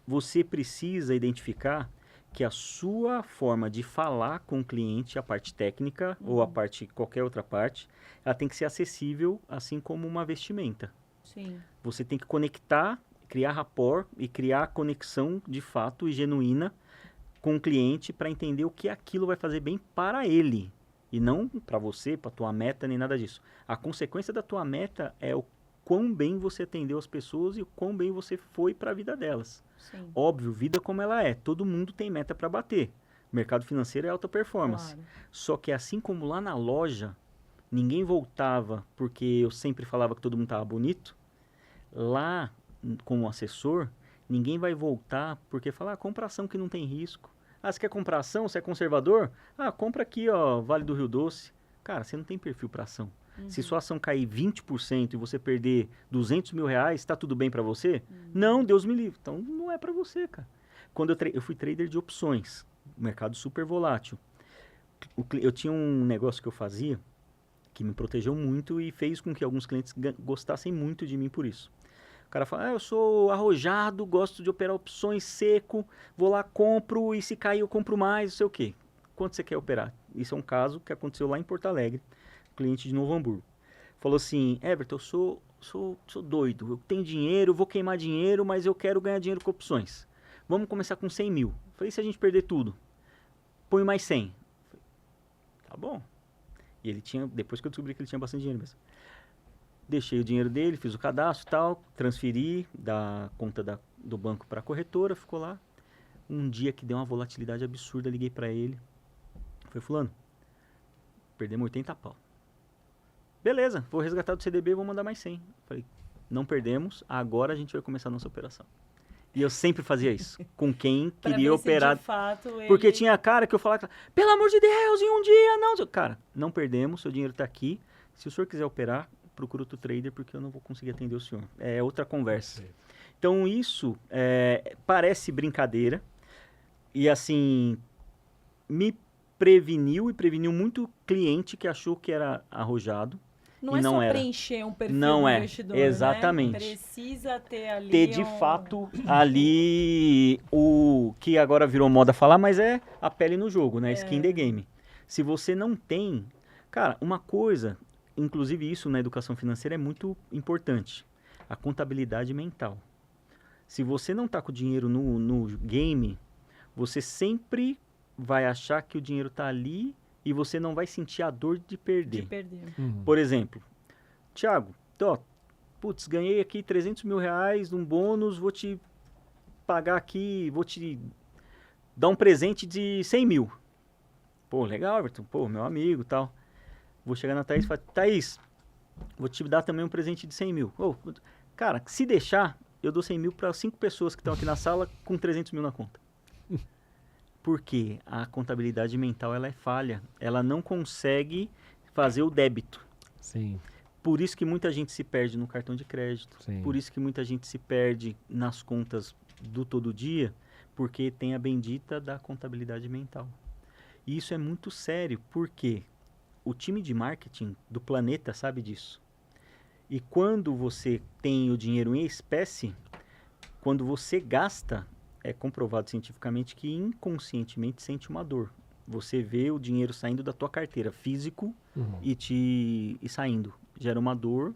Você precisa identificar que a sua forma de falar com o cliente, a parte técnica ou a parte, qualquer outra parte, ela tem que ser acessível, assim como uma vestimenta. Sim. Você tem que conectar, criar rapport e criar conexão de fato e genuína com o cliente para entender o que aquilo vai fazer bem para ele. E não para você, para tua meta, nem nada disso. A consequência da tua meta é o quão bem você atendeu as pessoas e o quão bem você foi para a vida delas. Sim. Óbvio, vida como ela é. Todo mundo tem meta para bater. O mercado financeiro é alta performance. Claro. Só que assim como lá na loja, ninguém voltava porque eu sempre falava que todo mundo estava bonito. Lá, como assessor, ninguém vai voltar porque falar, compra ação que não tem risco. Você quer comprar ação? Você é conservador? Compra aqui, ó, Vale do Rio Doce. Cara, você não tem perfil para ação. Se sua ação cair 20% e você perder 200 mil reais, tá tudo bem para você? Não, Deus me livre. Então, não é para você, cara. Quando eu fui trader de opções, mercado super volátil. Eu tinha um negócio que eu fazia que me protegeu muito e fez com que alguns clientes gostassem muito de mim por isso. O cara fala, eu sou arrojado, gosto de operar opções seco, vou lá, compro e se cair eu compro mais, não sei o quê. Quanto você quer operar? Isso é um caso que aconteceu lá em Porto Alegre, cliente de Novo Hamburgo. Falou assim, Everton, eu sou doido, eu tenho dinheiro, vou queimar dinheiro, mas eu quero ganhar dinheiro com opções. Vamos começar com 100 mil. Falei, e se a gente perder tudo? Põe mais 100. Falei, tá bom. E ele tinha, depois que eu descobri que ele tinha bastante dinheiro mesmo. Deixei o dinheiro dele, fiz o cadastro e tal, transferi da conta do banco para a corretora, ficou lá. Um dia que deu uma volatilidade absurda, liguei para ele. Falei, fulano, perdemos 80 pau. Beleza, vou resgatar do CDB e vou mandar mais 100. Falei, não perdemos, agora a gente vai começar a nossa operação. E eu sempre fazia isso, com quem queria operar. De fato, porque tinha cara que eu falava, pelo amor de Deus, em um dia, não. Cara, não perdemos, seu dinheiro está aqui. Se o senhor quiser operar, procura outro trader, porque eu não vou conseguir atender o senhor. É outra conversa. Então, isso parece brincadeira. E, assim, me preveniu e preveniu muito cliente que achou que era arrojado. Não é só preencher um perfil do investidor, exatamente. Né? Precisa ter ali... Ter, de fato, ali o que agora virou moda falar, mas é a pele no jogo, né? Skin the game. Se você não tem... Cara, uma coisa, inclusive isso na educação financeira é muito importante. A contabilidade mental. Se você não está com o dinheiro no game, você sempre vai achar que o dinheiro está ali e você não vai sentir a dor de perder. Por exemplo, Thiago, putz, ganhei aqui 300 mil reais num bônus, vou te pagar aqui, vou te dar um presente de 100 mil. Pô, legal, Everton, pô, meu amigo e tal. Vou chegar na Thaís e falar, Thaís, vou te dar também um presente de 100 mil. Oh, cara, se deixar, eu dou 100 mil para 5 pessoas que estão aqui na sala com 300 mil na conta. Porque a contabilidade mental, ela é falha. Ela não consegue fazer o débito. Sim. Por isso que muita gente se perde no cartão de crédito. Sim. Por isso que muita gente se perde nas contas do todo dia, porque tem a bendita da contabilidade mental. E isso é muito sério, porque o time de marketing do planeta sabe disso. E quando você tem o dinheiro em espécie, quando você gasta, é comprovado cientificamente que inconscientemente sente uma dor. Você vê o dinheiro saindo da tua carteira físico e saindo. Gera uma dor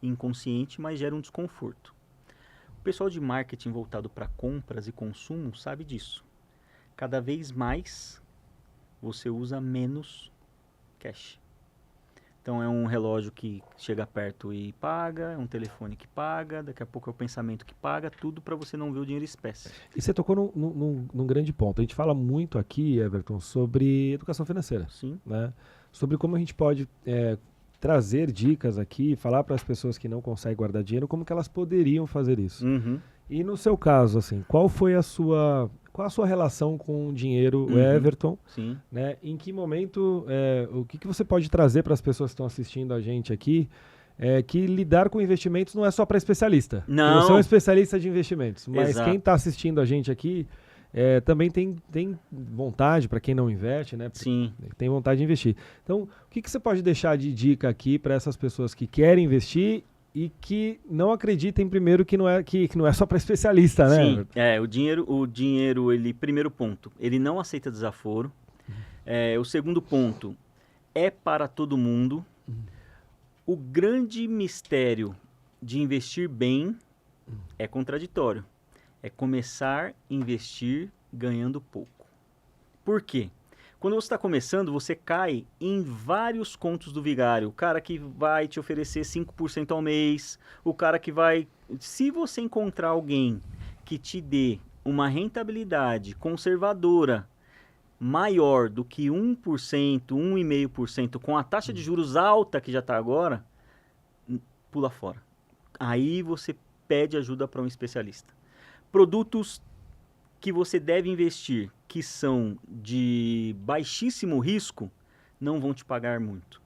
inconsciente, mas gera um desconforto. O pessoal de marketing voltado para compras e consumo sabe disso. Cada vez mais você usa menos cash. Então é um relógio que chega perto e paga, é um telefone que paga, daqui a pouco é o pensamento que paga, tudo para você não ver o dinheiro espécie. E você tocou num grande ponto. A gente fala muito aqui, Everton, sobre educação financeira. Sim. Né? Sobre como a gente pode trazer dicas aqui, falar para as pessoas que não conseguem guardar dinheiro, como que elas poderiam fazer isso. E no seu caso, assim, qual a sua relação com o dinheiro, Everton? Sim. Né? Em que momento, o que você pode trazer para as pessoas que estão assistindo a gente aqui, que lidar com investimentos não é só para especialista. Não. Você é um especialista de investimentos, mas Exato. quem está assistindo a gente aqui também tem vontade, para quem não investe, né? Sim. Tem vontade de investir. Então, o que você pode deixar de dica aqui para essas pessoas que querem investir e que não acreditem primeiro que não é só para especialista, né? Sim, o dinheiro, ele, primeiro ponto, ele não aceita desaforo. O segundo ponto, é para todo mundo. O grande mistério de investir bem é contraditório. É começar a investir ganhando pouco. Por quê? Quando você está começando, você cai em vários contos do vigário. O cara que vai te oferecer 5% ao mês, o cara que vai... Se você encontrar alguém que te dê uma rentabilidade conservadora maior do que 1%, 1,5%, com a taxa de juros alta que já está agora, pula fora. Aí você pede ajuda para um especialista. Produtos que você deve investir, que são de baixíssimo risco, não vão te pagar muito.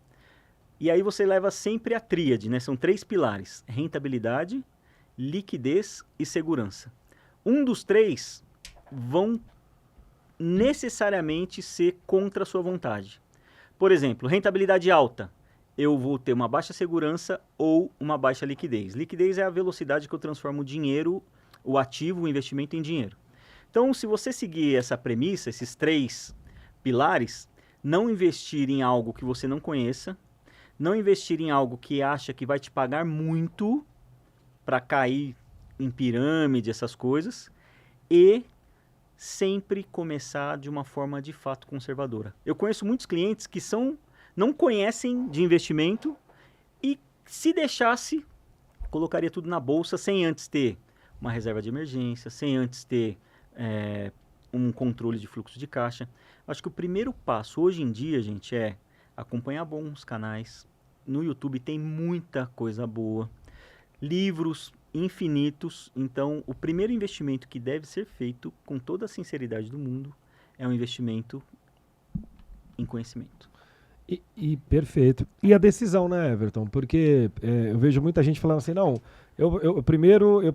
E aí você leva sempre a tríade, né? São 3 pilares: rentabilidade, liquidez e segurança. Um dos 3 vão necessariamente ser contra a sua vontade. Por exemplo, rentabilidade alta. Eu vou ter uma baixa segurança ou uma baixa liquidez. Liquidez é a velocidade que eu transformo o dinheiro, o ativo, o investimento em dinheiro. Então, se você seguir essa premissa, esses 3 pilares, não investir em algo que você não conheça, não investir em algo que acha que vai te pagar muito para cair em pirâmide, essas coisas, e sempre começar de uma forma de fato conservadora. Eu conheço muitos clientes que não conhecem de investimento e, se deixasse, colocaria tudo na bolsa sem antes ter uma reserva de emergência, sem antes ter um controle de fluxo de caixa. Acho que o primeiro passo hoje em dia, gente, é acompanhar bons canais. No YouTube tem muita coisa boa, livros infinitos. Então, o primeiro investimento que deve ser feito, com toda a sinceridade do mundo, é um investimento em conhecimento. E perfeito. E a decisão, né, Everton? Porque eu vejo muita gente falando assim, não,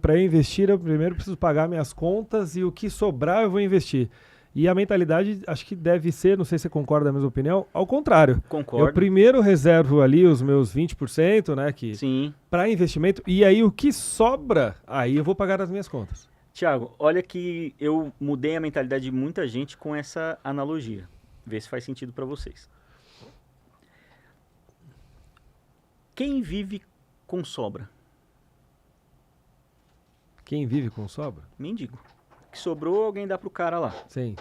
para investir, eu primeiro preciso pagar minhas contas e o que sobrar eu vou investir. E a mentalidade, acho que deve ser, não sei se você concorda da mesma opinião, ao contrário. Concordo. Eu primeiro reservo ali os meus 20%, né, para investimento, e aí o que sobra, aí eu vou pagar as minhas contas. Tiago, olha que eu mudei a mentalidade de muita gente com essa analogia. Vê se faz sentido para vocês. Quem vive com sobra? Quem vive com sobra? Mendigo. O que sobrou, alguém dá pro cara lá. Sim.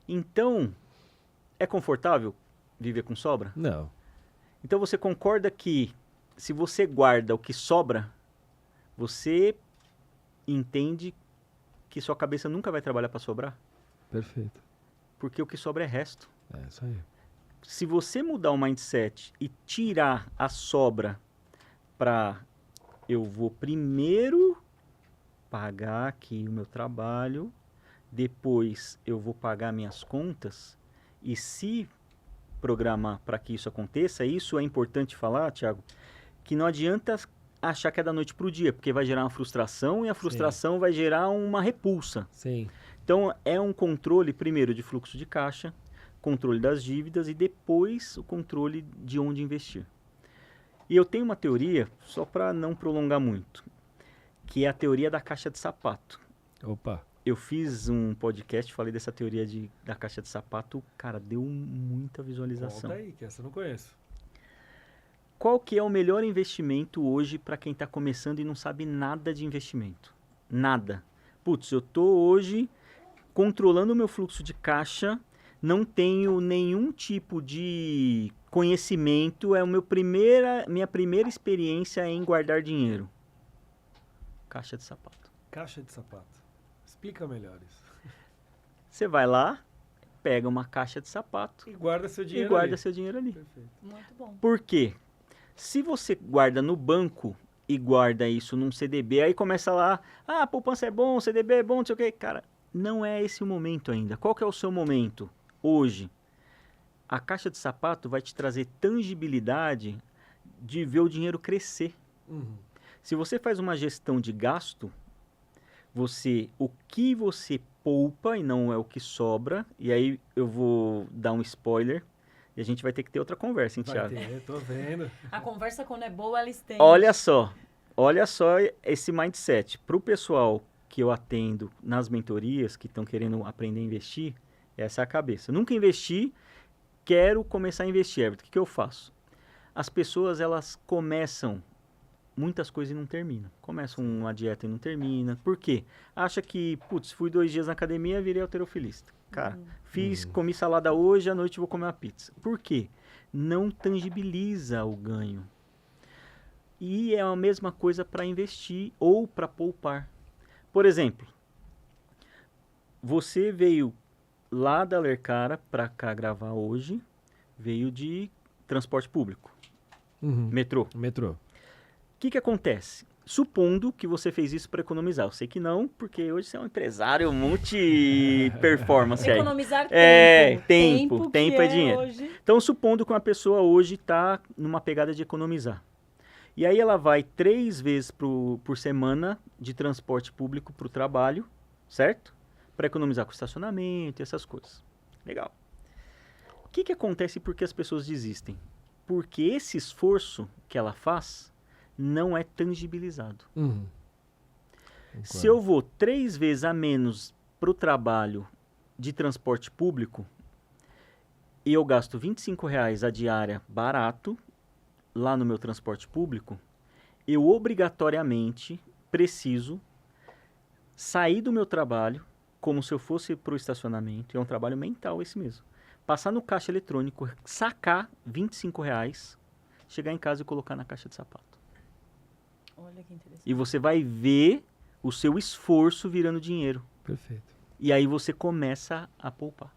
Então, é confortável viver com sobra? Não. Então você concorda que se você guarda o que sobra, você entende que sua cabeça nunca vai trabalhar para sobrar? Perfeito. Porque o que sobra é resto. É isso aí. Se você mudar o mindset e tirar a sobra para eu vou primeiro pagar aqui o meu trabalho, depois eu vou pagar minhas contas, e se programar para que isso aconteça, isso é importante falar, Thiago, que não adianta achar que é da noite para o dia, porque vai gerar uma frustração e a frustração vai gerar uma repulsa. Sim. Então, é um controle, primeiro, de fluxo de caixa, controle das dívidas e depois o controle de onde investir. E eu tenho uma teoria, só para não prolongar muito, que é a teoria da caixa de sapato. Opa. Eu fiz um podcast, falei dessa teoria da caixa de sapato, cara, deu muita visualização. Conta aí, que essa eu não conheço. Qual que é o melhor investimento hoje para quem está começando e não sabe nada de investimento? Nada. Putz, eu estou hoje controlando o meu fluxo de caixa, não tenho nenhum tipo de conhecimento, é minha primeira experiência em guardar dinheiro. Caixa de sapato. Caixa de sapato. Explica melhor isso. Você vai lá, pega uma caixa de sapato E guarda seu dinheiro e guarda ali. seu dinheiro ali. Perfeito. Muito bom. Por quê? Se você guarda no banco e guarda isso num CDB, aí começa lá, a poupança é bom, CDB é bom, não sei o quê. Cara, não é esse o momento ainda. Qual que é o seu momento? Hoje, a caixa de sapato vai te trazer tangibilidade de ver o dinheiro crescer. Uhum. Se você faz uma gestão de gasto, o que você poupa e não é o que sobra, e aí eu vou dar um spoiler, e a gente vai ter que ter outra conversa, hein, Vai Thiago? ter, tô vendo. A conversa, quando é boa, ela estende. Olha só esse mindset. Para o pessoal que eu atendo nas mentorias, que estão querendo aprender a investir, essa é a cabeça. Nunca investi, quero começar a investir, Everton. O que eu faço? As pessoas, elas começam muitas coisas e não terminam. Começam uma dieta e não termina. Por quê? Acha que, putz, fui 2 dias na academia, virei halterofilista. Cara, comi salada hoje, à noite vou comer uma pizza. Por quê? Não tangibiliza o ganho. E é a mesma coisa para investir ou para poupar. Por exemplo, você veio lá da Lercara para cá gravar hoje, veio de transporte público, Uhum. metrô. Metrô. O que acontece? Supondo que você fez isso para economizar. Eu sei que não, porque hoje você é um empresário multi-performance aí. Economizar tempo. É, tempo que é dinheiro. Hoje. Então, supondo que uma pessoa hoje está numa pegada de economizar. E aí ela vai 3 vezes por semana de transporte público para o trabalho, certo? Para economizar com estacionamento e essas coisas. Legal. O que acontece e por que as pessoas desistem? Porque esse esforço que ela faz não é tangibilizado. Uhum. Se eu vou 3 vezes a menos para o trabalho de transporte público e eu gasto R$25 a diária barato lá no meu transporte público, eu obrigatoriamente preciso sair do meu trabalho como se eu fosse para o estacionamento, é um trabalho mental esse mesmo, passar no caixa eletrônico, sacar R$25, chegar em casa e colocar na caixa de sapato. Olha que interessante. E você vai ver o seu esforço virando dinheiro. Perfeito. E aí você começa a poupar.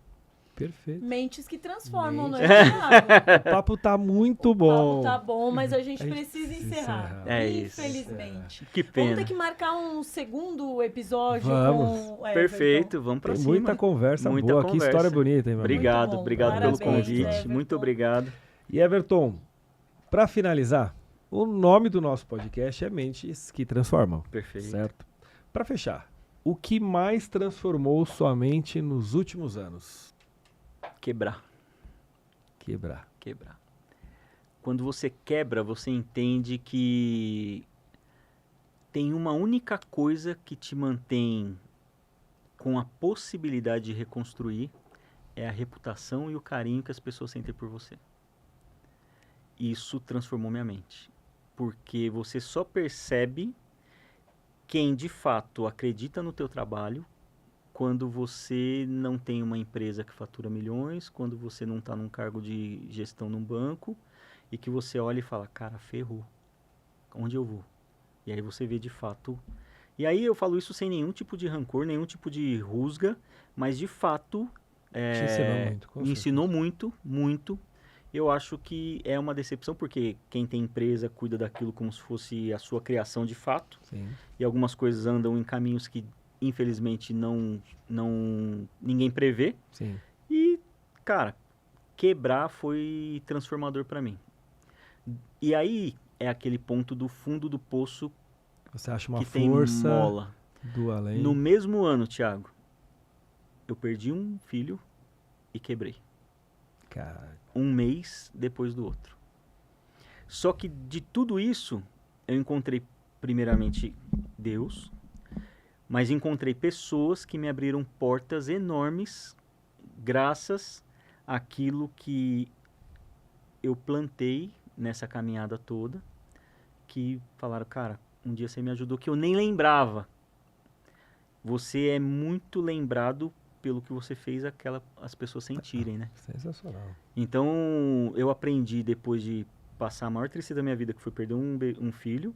Perfeito. Mentes que transformam, não Mentes. é, Thiago? O papo tá muito O bom. papo tá bom, mas a gente A gente precisa precisa encerrar. encerrar. É isso. Infelizmente. Que Vamos pena. ter que marcar um segundo episódio Vamos. com... Perfeito, vamos pra Tem cima. muita conversa Muita boa. Que conversa. história bonita, hein, meu amigo? Obrigado, Muito bom. obrigado pelo Parabéns, convite. Everton. Muito obrigado. E Everton, para finalizar, o nome do nosso podcast é Mentes que Transformam. Perfeito. Certo? Para fechar, o que mais transformou sua mente nos últimos anos? Quebrar. Quebrar. Quando você quebra, você entende que tem uma única coisa que te mantém com a possibilidade de reconstruir, é a reputação e o carinho que as pessoas sentem por você. isso transformou minha mente. Porque você só percebe quem de fato acredita no teu trabalho quando você não tem uma empresa que fatura milhões, quando você não está num cargo de gestão num banco e que você olha e fala, cara, ferrou. Onde eu vou? E aí você vê de fato... E aí eu falo isso sem nenhum tipo de rancor, nenhum tipo de rusga, mas de fato Te ensinou muito, com me ensinou muito, muito. Eu acho que é uma decepção, porque quem tem empresa cuida daquilo como se fosse a sua criação de fato. Sim. E algumas coisas andam em caminhos que, infelizmente, ninguém prevê. Sim. E, cara, quebrar foi transformador para mim. E aí é aquele ponto do fundo do poço Você acha uma que tem força mola. do além. No mesmo ano, Thiago, eu perdi um filho e quebrei. Cara, Um mês depois do outro. Só que de tudo isso, eu encontrei primeiramente Deus, mas encontrei pessoas que me abriram portas enormes graças àquilo que eu plantei nessa caminhada toda, que falaram, cara, um dia você me ajudou que eu nem lembrava. Você é muito lembrado pelo que você fez as pessoas sentirem, né? sensacional. Então, eu aprendi depois de passar a maior tristeza da minha vida, que foi perder um filho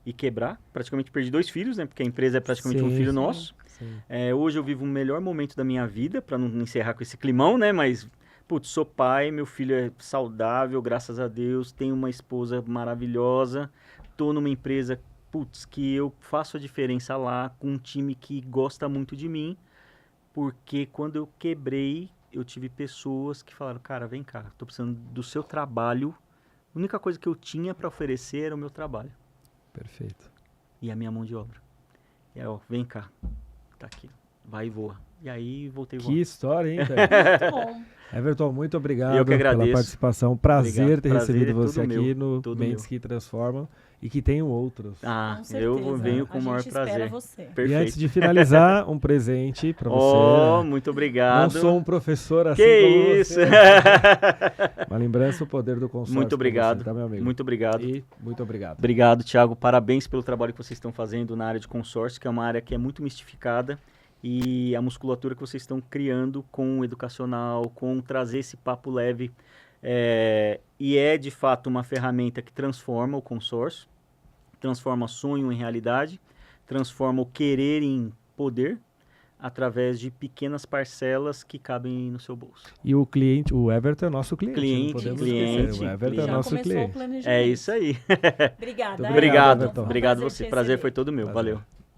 e quebrar. Praticamente perdi 2 filhos, né? Porque a empresa é praticamente um Sim, filho sim, nosso. Sim. Hoje eu vivo o melhor momento da minha vida, para não encerrar com esse climão, né? Mas, putz, sou pai, meu filho é saudável, graças a Deus. Tenho uma esposa maravilhosa. Tô numa empresa, putz, que eu faço a diferença lá, com um time que gosta muito de mim. Porque quando eu quebrei, eu tive pessoas que falaram, cara, vem cá, tô precisando do seu trabalho. A única coisa que eu tinha para oferecer era o meu trabalho. Perfeito. E a minha mão de obra. E aí, ó, vem cá, tá aqui, vai e voa. E aí voltei a voar. Que história, hein, velho? Muito bom. Everton, muito obrigado Eu que agradeço. pela participação. Prazer Obrigado. ter Prazer recebido é todo você aqui meu, no todo Mentes meu. que Transformam e que tenham outros. Ah, Com certeza. eu venho com o maior A gente espera prazer. você. Perfeito. E antes de finalizar, um presente para você. Oh, né? muito obrigado. Não sou um professor assim Que como isso! você. Uma lembrança, o poder do consórcio. Muito pra obrigado. Você, tá, meu amigo? Muito obrigado. E muito obrigado. Obrigado, Thiago. Parabéns pelo trabalho que vocês estão fazendo na área de consórcio, que é uma área que é muito mistificada. E a musculatura que vocês estão criando com o educacional, com trazer esse papo leve. E é, de fato, uma ferramenta que transforma o consórcio, transforma sonho em realidade, transforma o querer em poder, através de pequenas parcelas que cabem no seu bolso. E o cliente, o Everton é nosso cliente. Cliente, não podemos cliente, esquecer. O Everton é Já nosso começou o cliente. planejamento. É isso aí. Obrigada. Muito Obrigado. Everton. Obrigado Prazer você. te Prazer receber. foi todo meu. Prazer. Valeu.